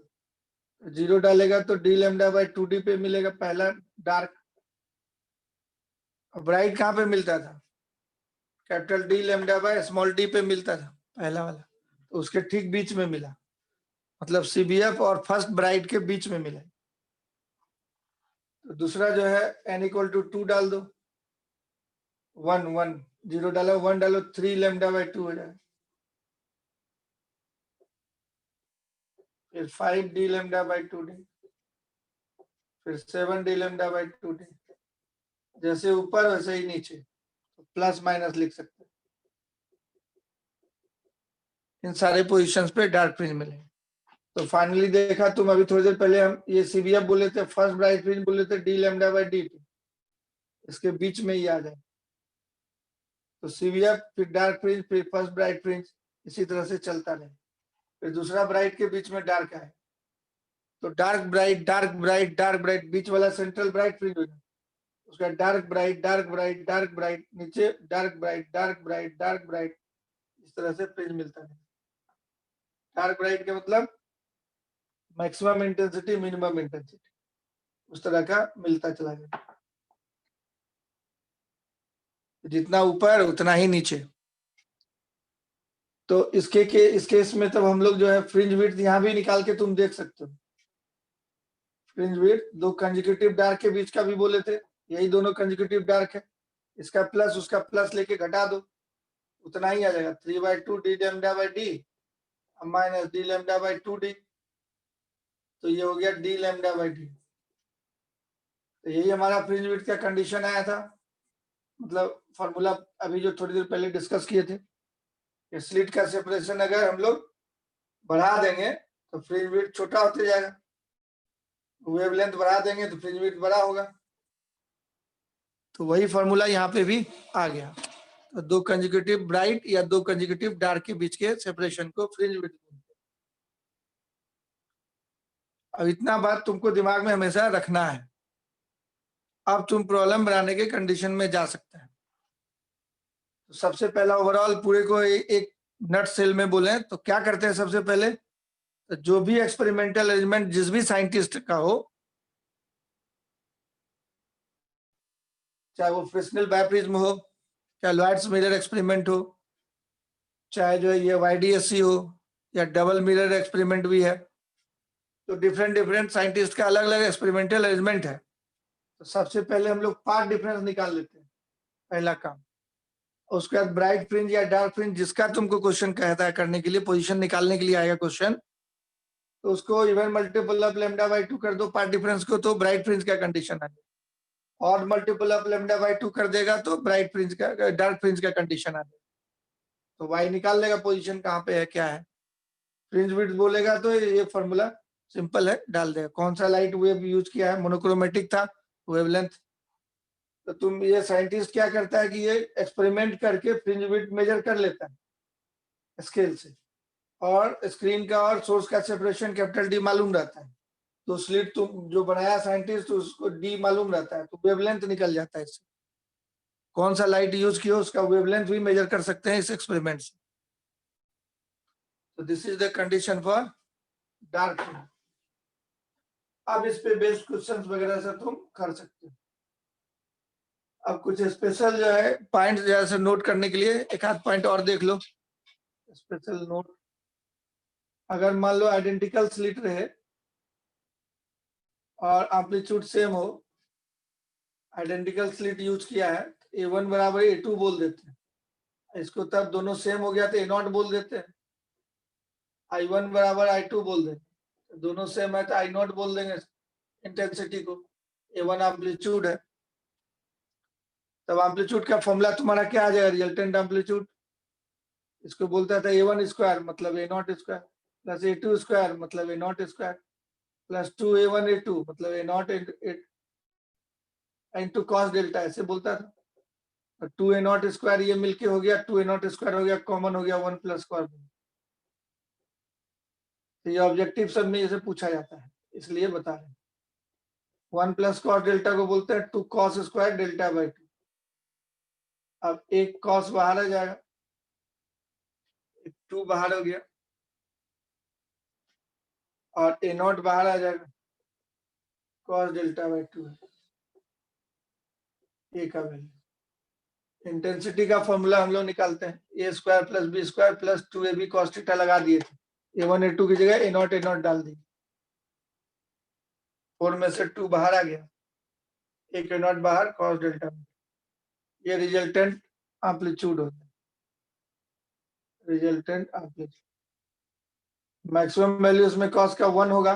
0 डालेगा तो डी लैम्डा बाई 2d पे मिलेगा पहला डार्क। ब्राइट कहाँ पे मिलता था? Capital D lambda by small D पे मिलता था पहला वाला, तो उसके ठीक बीच में मिला। मतलब CBF और फर्स्ट ब्राइट के बीच में मिले। तो दूसरा जो है n इक्वल टू 2 डाल दो, 1 1 0 डालो, 1 डालो, 3 लैम्डा बाई 2 हो जाएगा। फिर 5 d लैम्डा बाई 2d, फिर 7 d लैम्डा बाई 2d। जैसे ऊपर वैसे ही नीचे, तो प्लस माइनस लिख सकते हैं। इन सारे पोजीशंस पे डार्क फ्रिंज मिलेंगे। तो फाइनली देखा तुम, अभी थोड़ी देर पहले हम ये CBF बोले थे, फर्स्ट ब्राइट फ्रिंज बोले थे d लैम्डा बाई dt, इसके बीच में ही आ जाए। तो CBF फिर डार्क फ्रिंज फिर फर्स्ट ब्राइट फ्रिंज, इसी तरह से चलता रहे। फिर दूसरा ब्राइट के बीच में डार्क आए, तो dark bright dark bright dark bright, बीच वाला सेंट्रल ब्राइट फ्रिंज हो जाए। उसका dark bright dark bright dark bright, नीचे dark bright dark bright dark bright, इस तरह से फ्रिंज मिलता है। डार्क ब्राइट का मतलब मैक्सिमम इंटेंसिटी मिनिमम इंटेंसिटी, उस तरह का मिलता चला गया। जितना ऊपर उतना ही नीचे। तो इस केस में तब हम लोग जो है फ्रिंज विड्थ यहाँ भी निकाल के तुम देख सकते हो। फ्रिंज विड्थ दो कंसेक्यूटिव डार्क के बीच का भी बोले थे, यही दोनों कंसेक्यूटिव डार्क है, इसका प्लस उसका प्लस लेके घटा दो, उतना ही आ जाएगा। 3/2 d lambda by d minus d lambda by 2d, तो ये हो गया d लैम्डा बाई d। तो यही हमारा फ्रिंज विड्थ का कंडीशन आया था, मतलब फॉर्मूला अभी जो थोड़ी देर पहले डिस्कस किए थे। स्लिट का सेपरेशन अगर हम लोग बढ़ा देंगे तो फ्रिंज विड्थ छोटा होते जाएगा, वेवलेंथ बढ़ा देंगे तो फ्रिंज विड्थ बड़ा होगा। तो वही फॉर्मूला यहाँ पे भी आ गया। तो दो कंसेक्यूटिव ब्राइट या दो कंसेक्यूटिव डार्क के बीच के सेपरेशन को फ्रिंज विड्थ बोलते हैं। अब इतना बात तुमको दिमाग में हमेशा रखना है। अब तुम प्रॉब्लम बनाने के कंडीशन में जा सकते हैं। तो सबसे पहला ओवरऑल पूरे को एक नट सेल में बोले तो क्या करते हैं सबसे पहले, तो जो भी एक्सपेरिमेंटल अरेंजमेंट जिस भी साइंटिस्ट का हो, चाहे वो फ्रेस्नेल बायप्रिज्म हो, चाहे लॉयड्स मिरर एक्सपेरिमेंट हो, चाहे जो है ये YDSC हो, या डबल मिरर एक्सपेरिमेंट भी है, तो डिफरेंट साइंटिस्ट का अलग अलग एक्सपेरिमेंटल अरेंजमेंट है। तो सबसे पहले हम लोग पार्ट डिफरेंस निकाल लेते हैं, पहला काम। उसके बाद ब्राइट फ्रिंज या डार्क फ्रिंज, जिसका तुमको क्वेश्चन कहता है करने के लिए, पोजीशन निकालने के लिए आएगा क्वेश्चन, तो उसको even multiple of lambda by 2 कर दो पार्ट डिफरेंस को, तो ब्राइट फ्रिंज का कंडीशन आ जाएगा। और मल्टीपल ऑफ लैम्डा बाई 2 कर देगा तो ब्राइट फ्रिंज का डार्क फ्रिंज का कंडीशन आ जाएगा। तो वाई निकाल लेगा पोजीशन कहाँ पे है क्या है। फ्रिंज विड्थ बोलेगा तो ये फॉर्मूला सिंपल है, डाल देगा। कौन सा लाइट वेव यूज किया है, मोनोक्रोमेटिक था, वेवलेंथ। तो तुम ये साइंटिस्ट क्या करता है कि ये एक्सपेरिमेंट करके फ्रिंज विड्थ मेजर कर लेता है स्केल से, और स्क्रीन का और सोर्स का सेपरेशन कैपिटल D मालूम रहता है। तो स्लिट तुम जो बनाया साइंटिस्ट, तो उसको D मालूम रहता है, तो वेवलेंथ निकल जाता है इससे। कौन सा लाइट यूज किया उसका वेवलेंथ भी मेजर कर सकते हैं इस एक्सपेरिमेंट से। तो this is the condition for dark fringe. अब इस पे बेस्ड क्वेश्चंस वगैरह से तुम कर सकते हो। अब कुछ स्पेशल जो है पॉइंट जैसे नोट करने के लिए एक आध पॉइंट और देख लो। स्पेशल नोट, अगर मान लो आइडेंटिकल स्लिट रहे और एम्पलीट्यूड सेम हो, आइडेंटिकल स्लिट यूज किया है, A1 बराबर A2 बोल देते हैं। इसको तब दोनों सेम हो गया तो A0 बोल देते हैं। I1 बराबर I2 बोल देते हैं, दोनों सेम है तो I0 बोल देंगे इंटेंसिटी को। A1 एम्पलीट्यूड है, तब एम्पलीट्यूड का फॉर्मूला तुम्हारा क्या आ जाएगा, रिजल्टेंट एम्पलीट्यूड। इसको बोलता था A1 स्क्वायर मतलब A0 square, plus A2 square मतलब A0 square, plus 2A1 A2 मतलब A0 इंटू कॉस डेल्टा, ऐसे बोलता था। 2A0 स्क्वायर ये मिलके हो गया, 2A0 स्क्वायर हो गया, कॉमन हो गया 1 प्लस कॉस। तो ये ऑब्जेक्टिव सब में इसे पूछा जाता है, इसलिए बता रहे हैं। 1 प्लस कॉस डेल्टा को बोलते हैं 2 कॉस स्क्वायर डेल्टा बाई 2। अब एक कॉस बाहर आ जाएगा, 2 बाहर हो गया, और A0 बाहर आ जाएगा, कॉस डेल्टा बाई 2 है ए का वैल्यू। इंटेंसिटी का फॉर्मूला हम लोग निकालते हैं, A square plus B square plus 2AB cos theta लगा दिए थे, A1 A2 की जगह A0 A0 डाल दी, 4 में से 2 बाहर आ गया, एक A0 बाहर, cos डेल्टा, ये रिजल्टेंट एम्पलीट्यूड होता है, रिजल्टेंट एम्पलीट्यूड। मैक्सिमम वैल्यू उसमें cos का 1 होगा,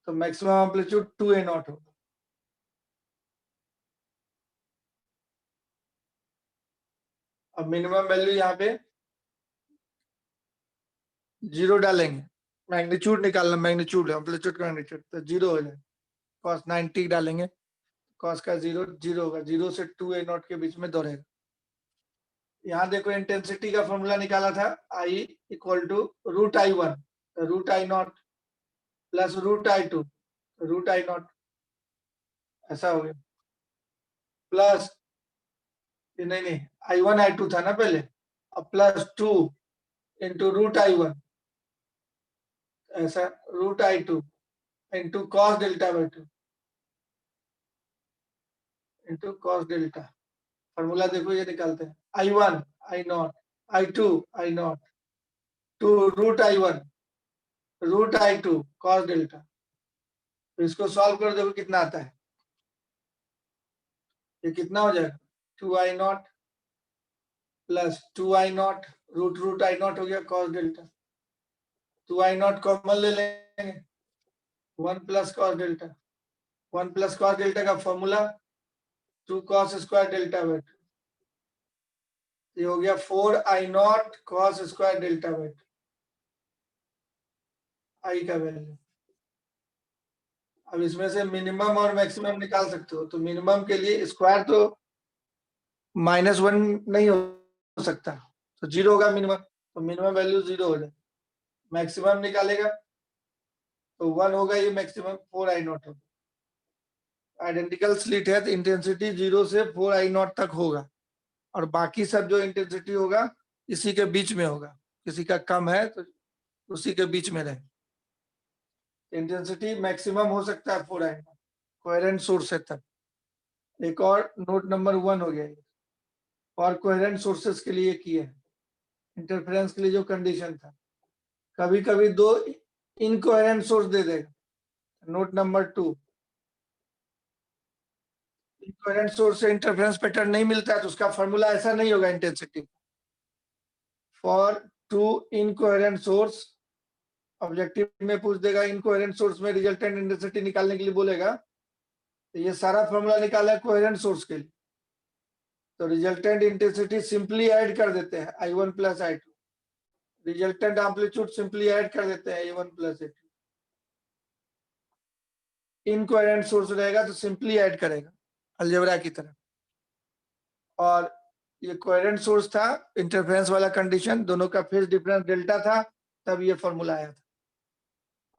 तो मैक्सिमम एम्पलीट्यूड 2A0 होगा। अब मिनिमम वैल्यू यहाँ पे 0 डालेंगे, मैग्नीट्यूड निकालना, मैग्नीट्यूड एम्पलीट्यूड का मैग्नीट्यूड, तो 0 हो जाए, cos 90 डालेंगे, cos का 0 0 होगा, 0 से 2A0 के बीच में दौड़ेगा। यहाँ देखो इंटेंसिटी का फॉर्मूला निकाला था, I equal to root I1, root I0 plus root I2, root I0, ऐसा हो गया, प्लस नहीं I1 I2 था ना पहले, अब प्लस 2 इंटू रूट I1, ऐसा root I2 into cos delta by 2 into cos delta. Formula देखो ये निकालते हैं, I1 I0 I2 I0 two root I1 root I2 cos delta. तो इसको सॉल्व कर देखो कितना आता है, ये कितना हो जाएगा, 2I0 plus 2I0 root root I0 हो गया कॉस डेल्टा, 2I0 कॉमन ले लेंगे, 1 plus cos delta, 1 plus cos delta का formula 2 cos square delta by 2, ये हो गया 4I0 cos square delta by 2, I का वैल्यू। अब इसमें से मिनिमम और मैक्सिमम निकाल सकते हो, तो मिनिमम के लिए स्क्वायर तो -1 नहीं हो सकता, तो 0 होगा मिनिमम, तो मिनिमम वैल्यू 0 हो जाए, मैक्सिमम निकालेगा तो 1 होगा, ये मैक्सिमम 4I0 होगा। आइडेंटिकल स्लिट है तो इंटेंसिटी 0 से 4I0 तक होगा, और बाकी सब जो इंटेंसिटी होगा इसी के बीच में होगा, किसी का कम है तो उसी के बीच में रहे। इंटेंसिटी मैक्सिमम हो सकता है 4I0 कोहेरेंट सोर्स से तक। एक और नोट नंबर 1 हो गया, और कोहेरेंट सोर्सेस के लिए किए, इंटरफेरेंस के लिए जो कंडीशन था, कभी कभी 2 इनकोहेरेंट सोर्स दे देगा, नोट नंबर 2, इनकोहेरेंट सोर्स से इंटरफेरेंस पैटर्न नहीं मिलता है तो उसका फॉर्मूला ऐसा नहीं होगा intensity. For 2 incoherent source, objective में पूछ देगा इनकोहेरेंट सोर्स में रिजल्टेंट इंटेंसिटी निकालने के लिए बोलेगा, तो ये सारा फॉर्मूला निकाला है कोहेरेंट सोर्स के लिए, तो रिजल्टेंट इंटेंसिटी सिंपली ऐड कर देते हैं I1 plus I2, resultant amplitude simply add कर देते हैं A1 plus A2, incoherent source रहेगा तो सिंपली ऐड करेगा अलजेब्रा की तरह, और ये कोहेरेंट सोर्स था, इंटरफेरेंस वाला कंडीशन, दोनों का फेज डिफरेंस डेल्टा था, तब ये फॉर्मूला आया था।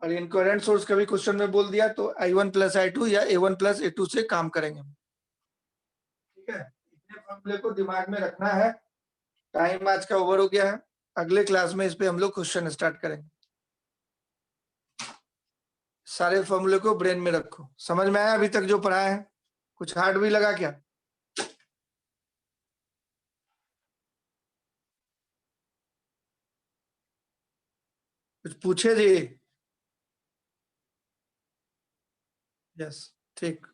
और इनकोहेरेंट सोर्स कभी क्वेश्चन में बोल दिया तो I1 प्लस I2 या A1 प्लस A2 से काम करेंगे, ठीक है। इतने फॉर्मूले को दिमाग में रखना है। टाइम आज का ओवर हो गया है, अगले क्लास में इस पे हम लोग क्वेश्चन स्टार्ट करेंगे। सारे फॉर्मूले को ब्रेन में रखो। समझ में आया अभी तक जो पढ़ा है? कुछ हार्ड भी लगा क्या? कुछ पूछे जी? यस, ठीक।